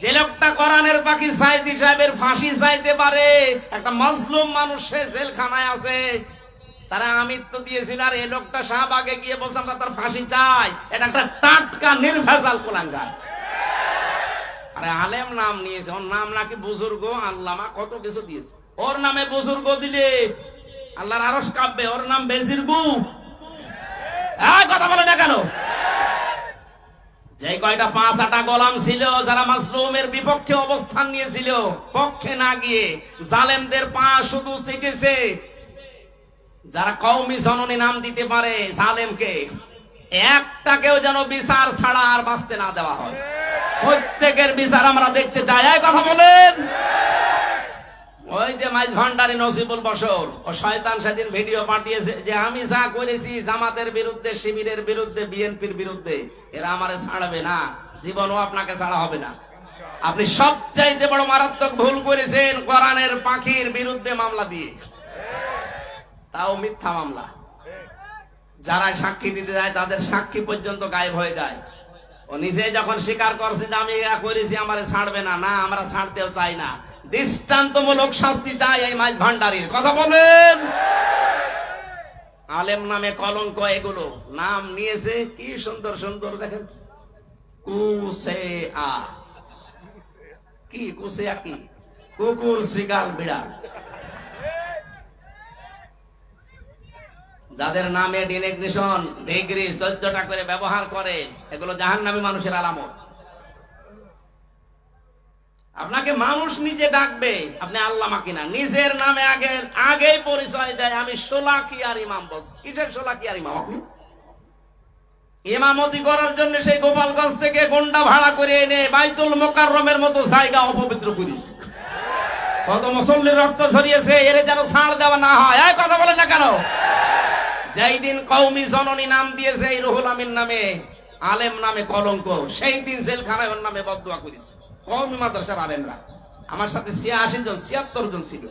যে লোকটা কোরআনের পাখি সাইদি সাহেবের ফাঁসি চাইতে পারে, একটা মজলুম মানুষ সে জেলখানায় আছে, তারা আমৃত্যু দিয়েছিল, আর এই লোকটা শাহবাগে গিয়ে বলছে আমরা তার ফাঁসি চাই। এটা একটা টাটকা নির্ভেজাল কুলাঙ্গার। আরে আলেম নাম নিয়েছে, ওর নাম নাকি বুজুর্গ, আল্লামা কত কিছু দিয়েছে। ওর নামে বুজুর্গ দিলে আল্লাহর আরশ কাঁপবে, ওর নাম বেজিরগু। কথা বলে না কেন? যে কয়টা 5-8টা গোলাম ছিল যারা মাজলুমের বিপক্ষে অবস্থান নিয়েছিল, পক্ষে না গিয়ে জালেমদের পা শুধু চিটেছে। যারা কওমি জননী নাম দিতে পারে জালেমকে, একটাকেও যেন বিচার ছাড়া আর বাঁচতে না দেওয়া হয়। প্রত্যেকের বিচার আমরা দেখতে চাই। কথা বলেন। ওই যে মাইজ ভান্ডারী নসিবুল বশর, ও শয়তান সেদিন ভিডিও পাঠিয়েছে যে আমি যা করেছি জামাতের বিরুদ্ধে, শিবিরের বিরুদ্ধে, বিএনপির বিরুদ্ধে, এরা আমারে ছাড়বে না, জীবনও আপনাকে ছাড়া হবে না। আপনি সবচাইতে বড় মারাত্মক ভুল করেছেন কোরআনের পাখির বিরুদ্ধে মামলা দিয়ে, তাও মিথ্যা মামলা। যারা সাক্ষী দিতে যায় তাদের সাক্ষী পর্যন্ত গায়েব হয়ে যায়। ও নিজে যখন স্বীকার করছে যে আমি ইয়া করেছি, আমারে ছাড়বে না, না আমরা ছাড়তেও চাই না, দৃষ্টান্তমূলক শাস্তি চাই এই মাইজ ভান্ডারীর। কথা বলেন। আলেম নামে কলঙ্ক, এগুলো নাম নিয়েছে কি সুন্দর সুন্দর, দেখেন কুসেআ, কি কুসেআ, কি কুকুর, শ্রীগাল, বিড়াল। যাদের নামে ডিনেগনেশন ডিগ্রি 14টা করে ব্যবহার করে, এগুলো জাহান্নামী মানুষের আলামত। আপনাকে মানুষ নিজে ডাকবে, আপনি আল্লামা কিনা, নিজের নামে আগেই পরিচয় দেয় আমি শোলাকিয়ার ইমাম। বলছে কিসের শোলাকিয়ার ইমাম? আপনি ইমামতি করার জন্য সেই গোপালগঞ্জ থেকে গন্ডা ভাড়া করে এনে বাইতুল মোকাররমের মতো জায়গা অপবিত্র করিস। কত মুসল্লির রক্ত ঝরিয়েছে, এর যেন ছাড় দেওয়া না হয়। কথা বলে না কেন? যেই দিন কওমি জননী নাম দিয়েছে এই রুহুল আমিন নামে, আলেম নামে কলঙ্ক, সেই দিন জেলখানায় ওর নামে বদদুয়া করেছে কওমি মাদ্রাসার আলেমরা। আমার সাথে 86 জন 76 জন ছিল।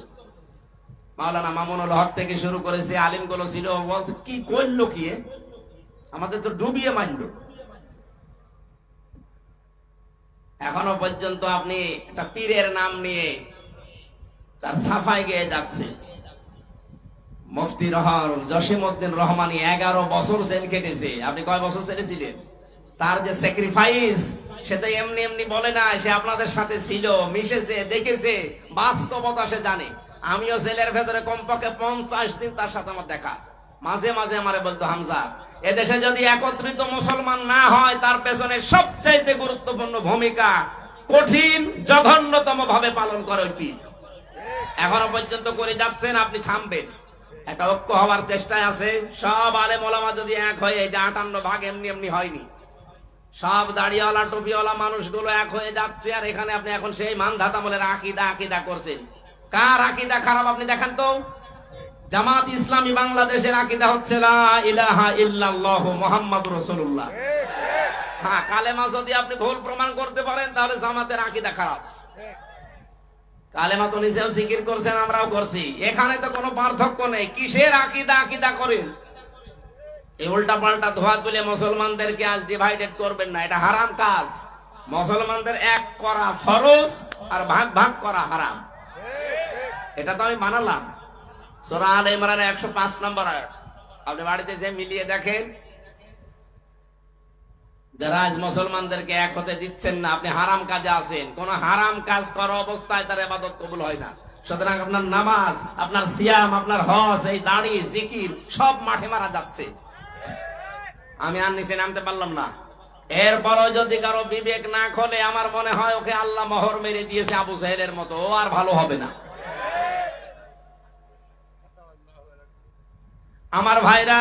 মাওলানা মামুনুল হক থেকে শুরু করেছে আলেমগুলো ছিল। বলছে কি করলো, কি আমাদের তো ডুবিয়ে মারলো। এখনো পর্যন্ত আপনি একটা পীরের নাম নিয়ে তার সাফাই গিয়ে যাচ্ছে। মুফতি জসিমউদ্দিন রহমানী 11 বছর জেল কেটেছে। আপনি কয় বছর ছেড়েছিলেন? তার যে স্যাক্রিফাইস, সেটা এমনি এমনি বলে না, সে আপনাদের সাথে ছিল, মিশেছে, দেখেছে, বাস্তবতা সে জানে। আমিও জেলের ভেতরে কমপক্ষে 50 দিন তার সাথে আমার দেখা। মাঝে মাঝে আমারে বলতো, হামজা, এদেশে যদি একত্রিত মুসলমান না হয়, তার পেছনে সবচাইতে গুরুত্বপূর্ণ ভূমিকা কঠিন জঘন্যতম ভাবে পালন করে ওই পীর। এখনো পর্যন্ত করে যাচ্ছেন, আপনি থামবেন। একটা ঐক্য হওয়ার চেষ্টায় আছে। সব আলেম ওলামা যদি এক হয়ে, এই যে 58 ভাগ এমনি এমনি হয়নি, সব দাড়িওয়ালা টুপিওয়ালা মানুষগুলো এক হয়ে যাচ্ছে, আর এখানে আপনি এখন সেই মানধাতা বলে আকীদা আকীদা করছেন। কার আকীদা খারাপ আপনি দেখান তো। জামাত ইসলামী বাংলাদেশের আকীদা হচ্ছে লা ইলাহা ইল্লাল্লাহু মুহাম্মাদুর রাসূলুল্লাহ। হ্যাঁ, কালেমা যদি আপনি ভুল প্রমাণ করতে পারেন তাহলে জামাতের আকীদা খারাপ। কালেমা তো নিজেও জিকির করছেন, আমরাও করছি, এখানে তো কোনো পার্থক্য নেই। কিসের আকীদা আকীদা করেন? এই উল্টা পাল্টা ধোয়া তুলে মুসলমানদেরকে আজ ডিভাইডেড করবেন না, এটা হারাম কাজ। মুসলমানদের এক করা ফরজ আর ভাগ ভাগ করা হারাম, এটা তো আমি মানালাম। সূরা আলে ইমরানের 105 নম্বর আয়াত আপনি বাড়িতে যে মিলিয়ে দেখেন। যারা আজ মুসলমানদেরকে এক হতে দিচ্ছেন না, আপনি হারাম কাজে আছেন। কোন হারাম কাজ করা অবস্থায় তার ইবাদত কবুল হয় না। সুতরাং আপনার নামাজ, আপনার সিয়াম, আপনার হজ, এই দাড়ি জিকির সব মাঠে মারা যাচ্ছে। আমি আর নিচে নামতে পারলাম না। এরপরও যদি কারো বিবেক না খোলে, আমার মনে হয় ওকে আল্লাহ মোহর মেরে দিয়েছে আবু জাহেলের মতো, ও আর ভালো হবে না। আমার ভাইরা,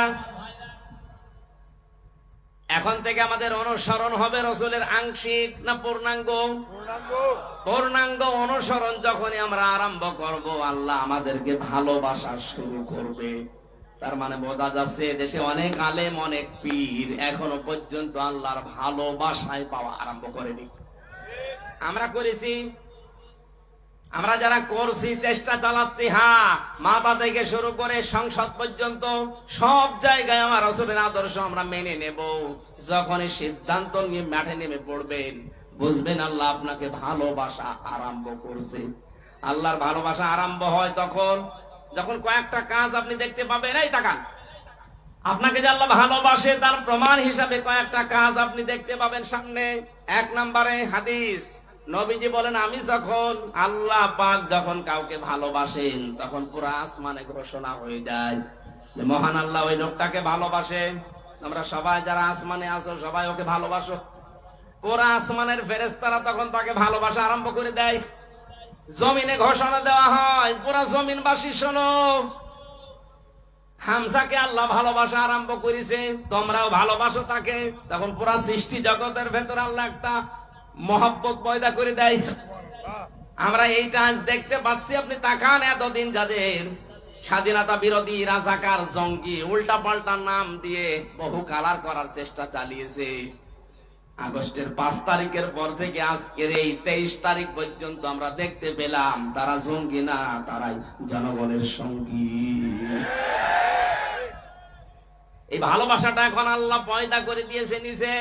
এখন থেকে আমাদের অনুসরণ হবে রসুলের আংশিক না পূর্ণাঙ্গ? পূর্ণাঙ্গ অনুসরণ যখনই আমরা আরম্ভ করব, আল্লাহ আমাদেরকে ভালোবাসা শুরু করবে। তার মানে বোঝা যাচ্ছে দেশে অনেক আলেম, অনেক পীর এখনো পর্যন্ত আল্লাহর ভালোবাসায় পাওয়া আরম্ভ করেনি। আমরা করেছি, আমরা যারা করছি, চেষ্টা চালাচ্ছি। হ্যাঁ, মাথা থেকে শুরু করে সংসদ পর্যন্ত সব জায়গায় আমার রাসূলের আদর্শ আমরা মেনে নেব। যখনই সিদ্ধান্ত নিয়ে মাঠে নেমে পড়বেন, বুঝবেন আল্লাহ আপনাকে ভালোবাসা আরম্ভ করছে। আল্লাহর ভালোবাসা আরম্ভ হয় তখন যখন কয়েকটা কাজ আপনি দেখতে পাবেন। এই তাকান, আপনাকে যে আল্লাহ ভালোবাসে তার প্রমাণ হিসাবে কয়েকটা কাজ আপনি দেখতে পাবেন সামনে। 1 নম্বরে হাদিস, নবীজি বলেন, আমি যখন, আল্লাহ পাক যখন কাউকে ভালোবাসেন তখন পুরো আসমানে ঘোষণা হয়ে যায় যে মহান আল্লাহ ওই লোকটাকে ভালোবাসে। আমরা সবাই যারা আসমানে আছো সবাই ওকে ভালোবাসো। পুরো আসমানের ফেরেশতারা তখন তাকে ভালোবাসা আরম্ভ করে দেয়। জমিনে ঘোষণা দেওয়া হয়, পুরা জমিনবাসী শোনো, হামজাকে আল্লাহ ভালোবাসা আরম্ভ করেছে, তোমরাও ভালোবাসো তাকে। তখন পুরা সৃষ্টি জগতের ভেতর আল্লাহ একটা মহব্বত পয়দা করে দেয়। আমরা এইটা আজ দেখতে পাচ্ছি। আপনি তাকান, এতদিন যাদের স্বাধীনতা বিরোধী, রাজাকার, জঙ্গি, উল্টা পাল্টা নাম দিয়ে বহু কালার করার চেষ্টা চালিয়েছে, আগস্টের 5 তারিখের পর থেকে আজকের এই 23 তারিখ পর্যন্ত আমরা দেখতে পেলাম তারা জঙ্গি না, তারাই জনগণের সঙ্গী। এই ভালোবাসাটা এখন আল্লাহ পয়দা করে দিয়েছে নিচে।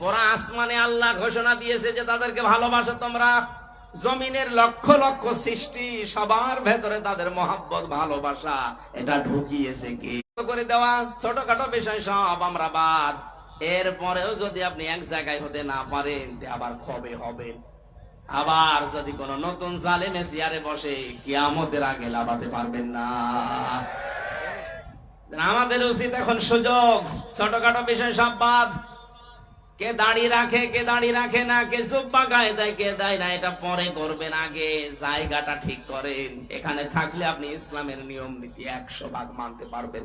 পুরা আসমানে আল্লাহ ঘোষণা দিয়েছে যে তাদেরকে ভালোবাসো তোমরা। জমিনের লক্ষ লক্ষ সৃষ্টি সবার ভেতরে তাদের মহব্বত, ভালোবাসা এটা ঢুকিয়েছে কি করে দেওয়া। ছোটখাটো বিষয় সব আমরা বাদ। এরপরেও যদি আপনি এক জায়গায় হতে না পারেন, আবার ক্ষোভে হবেন। আবার যদি কোন নতুন জালেমে চেয়ারে বসে, কিয়ামতের আগে লাভাতে পারবেন না। আমাদের উচিত এখন সুযোগ, ছোটখাটো বিষয় সব বাদ। কে দাড়ি রাখে, কে দাড়ি রাখে না, কে জুব্বা গায়ে দেয়, কে দেয় না, এটা পরে করবেন। আগে জায়গাটা ঠিক করেন। এখানে থাকলে আপনি ইসলামের নিয়ম নীতি 100 ভাগ মানতে পারবেন।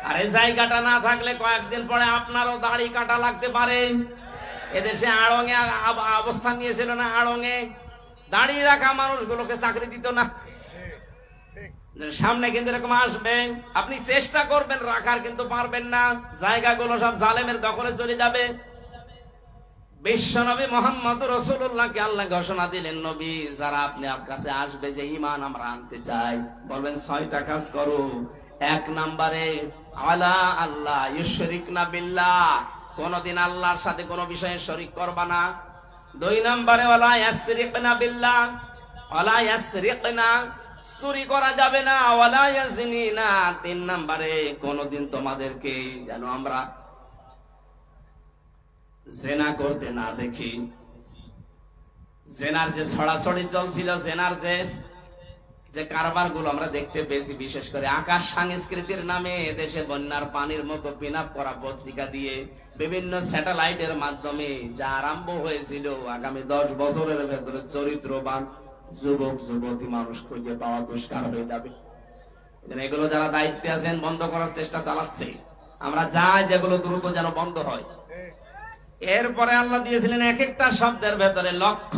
আর এই জায়গাটা না থাকলে কয়েকদিন পরে আপনারও দাড়ি কাটা লাগতে পারে। এদেশে আড়ঙে অবস্থান নিয়েছিল না, আড়ঙে দাড়ি রাখা মানুষগুলোকে চাকরি দিত না। সামনে কিন্তু এরকম আসবে, আপনি চেষ্টা করবেন রাখার, কিন্তু পারবেন না। জায়গাগুলো সব জালেমের দখলে চলে যাবে। বিশ্বনবী মুহাম্মদ রাসূলুল্লাহকে আল্লাহ ঘোষণা দিলেন, নবী যারা আপনার কাছে আসবে, যে ঈমান আমরা আনতে চাই, বলবেন 6টা কাজ করো। 1 নম্বরে আলা আল্লাহ ইউশরিকনা বিল্লাহ, কোনদিন আল্লাহর সাথে কোনো বিষয়ে শরীক করবা না। 2 নম্বরে ওয়ালা ইয়াসরিকনা বিল্লাহ, ওয়ালা ইয়াসরিকনা, চুরি করা যাবে না। ওয়ালা ইয়াজনিনা, 3 নম্বরে কোনদিন তোমাদেরকে যেন আমরা জেনা করতে না দেখি। জেনার যে ছড়াছড়ি চলছিল, জেনার যে যে কারবার গুলো আমরা দেখতে পেয়েছি, বিশেষ করে আকাশ সংস্কৃতির নামে দেশে বন্যার পানির মতো পিন আপ করা পত্রিকা দিয়ে বিভিন্ন স্যাটেলাইটের মাধ্যমে যা আরম্ভ হয়েছিল, আগামী 10 বছরের ভেতরে চরিত্রবান যুবক যুবতী মানুষ খুঁজে পাওয়া দুষ্কার হয়ে যাবে। এগুলো যারা দায়িত্বে আছেন বন্ধ করার চেষ্টা চালাচ্ছে। আমরা চাই যেগুলো দ্রুত যেন বন্ধ হয়। এরপরে আল্লাহ দিয়েছিলেন এক একটা শব্দের ভেতরে লক্ষ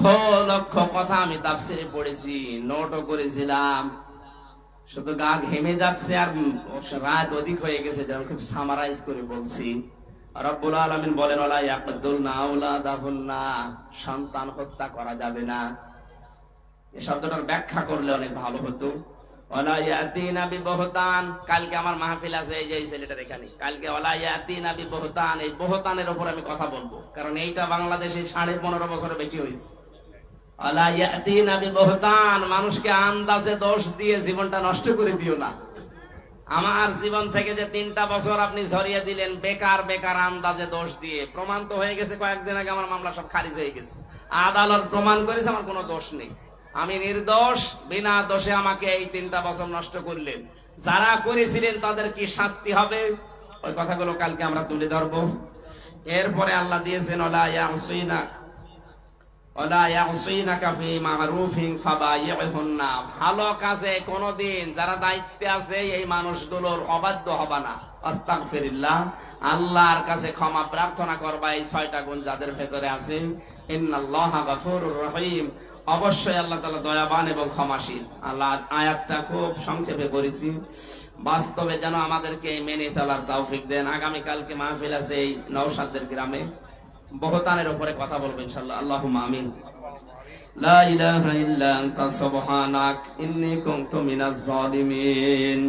লক্ষ কথা। আমি তাফসিরে পড়েছি, নোটও করেছিলাম, শুধু গা ঘেমে যাচ্ছে আর রাত অধিক হয়ে গেছে, যেন খুব সামারাইজ করে বলছি। রব্বুল আলামিন বলেন ওয়ালা ইয়াকতুলনা আওলাদাহুন্না, সন্তান হত্যা করা যাবে না। এই শব্দটার ব্যাখ্যা করলে অনেক ভালো হতো। ওয়ালা ইয়াতিনা বিবহতান, কালকে আমার মাহফিল আছে, এই যে এই ছেলেটার এখানে, কালকে ওয়ালা ইয়াতিনা বিবহতান, এই বহতানের উপর আমি কথা বলবো, কারণ এইটা বাংলাদেশে 15.5 বছরে বেশি হয়েছে। ওয়ালা ইয়াতিনা বিবহতান, মানুষকে আন্দাজে দোষ দিয়ে জীবনটা নষ্ট করে দিও না। আমার জীবন থেকে যে 3টা বছর আপনি ঝরিয়ে দিলেন বেকার বেকার আন্দাজে দোষ দিয়ে, প্রমাণ তো হয়ে গেছে, কয়েকদিন আগে আমার মামলা সব খারিজ হয়ে গেছে, আদালত প্রমাণ করেছে আমার কোনো দোষ নেই, আমি নির্দোষ, বিনা দোষে আমাকে এই 3টা বছর নষ্ট করলেন। যারা করেছিলেন তাদের কি শাস্তি হবে, ওই কথাগুলো কালকে আমরা তুলে ধরবো। এরপরে আল্লাহ দিয়েছেন ওয়ালা ইয়াসিনাকা ফি মারুফিন ফাবাইহুন্না, ভালো কাজে কোনদিন যারা দায়িত্বে আছে এই মানুষগুলোর অবাধ্য হবে না। আস্তাগফিরুল্লাহ, আল্লাহর কাছে ক্ষমা প্রার্থনা করবা, এই 6টা গুণ যাদের ভেতরে আছে। ইন্নাল্লাহা গফুরুর রহিম, অবশ্যই আল্লাহ তাআলা দয়াবান এবং ক্ষমাশীল। আল্লাহ আয়াতটা খুব সংক্ষেপে করেছি, বাস্তবে যেন আমাদেরকে মেনে চলার তৌফিক দেন। আগামী কালকে মাহফিল আছে এই নওশাদের গ্রামে, বহতানের উপরে কথা বলবো ইনশাআল্লাহ। আল্লাহুম্মা আমিন। লা ইলাহা ইল্লা আনতা সুবহানাক ইন্নী কুনতু মিনাজ জালিমিন।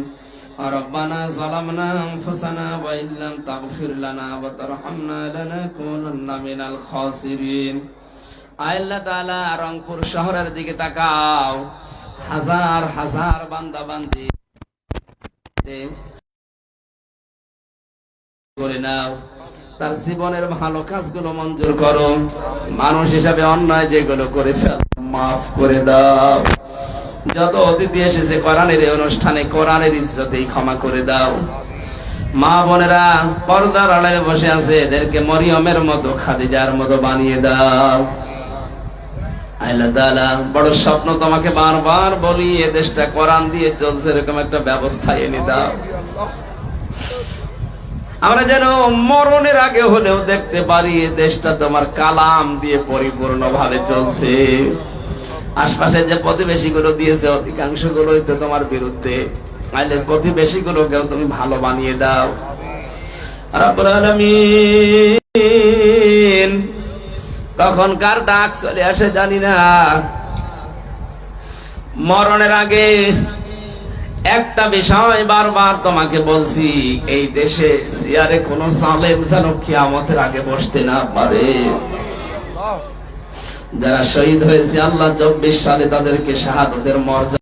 রব্বানা যালামনা আনফুসানা ওয়া ইল্লাম তাগফির লানা ওয়া তারহামনা লানাকুনান্না মিনাল খাসিরিন। আল্লাহ তাআলা রংপুর শহরের দিকে তাকাও, হাজার হাজার বান্দা বান্দি করে নাও, তার জীবনের ভালো কাজগুলো মঞ্জুর করো, মানুষ হিসাবে অন্যায় যেগুলো করেছে মাফ করে দাও। যত অতিথি এসেছে কোরআনের এই অনুষ্ঠানে কোরআনের ইজ্জতেই ক্ষমা করে দাও। মা বোনেরা পর্দার আড়ালে বসে আছে, এদেরকে মরিয়মের মতো খাদিজার মতো বানিয়ে দাও। আল্লাহ তাআলা বড় স্বপ্ন তোমাকে বারবার বলি, এ দেশটা কোরআন দিয়ে চলছে, এরকম একটা ব্যবস্থা এনে দাও। আমরা যেন মরণের আগে হলেও দেখতে পারি এ দেশটা তোমার কালাম দিয়ে পরিপূর্ণ ভাবে চলছে। আশপাশে যে প্রতিবেশী গুলো দিয়েছে অধিকাংশ গুলোই তো তোমার বিরুদ্ধে, আইলে প্রতিবেশী গুলোকেও তুমি ভালো বানিয়ে দাও। রব্বুল আলামিন, কখন কার ডাক চলে আসে জানি না। মরণের আগে একটা বিষয় বারবার তোমাকে বলছি, এই দেশে চেয়ারে কোন জালেম যেন কিয়ামতের আগে বসতে না পারে। যারা শহীদ হয়েছে আল্লাহ 24 সালে তাদেরকে শাহাদাতের মর্যাদা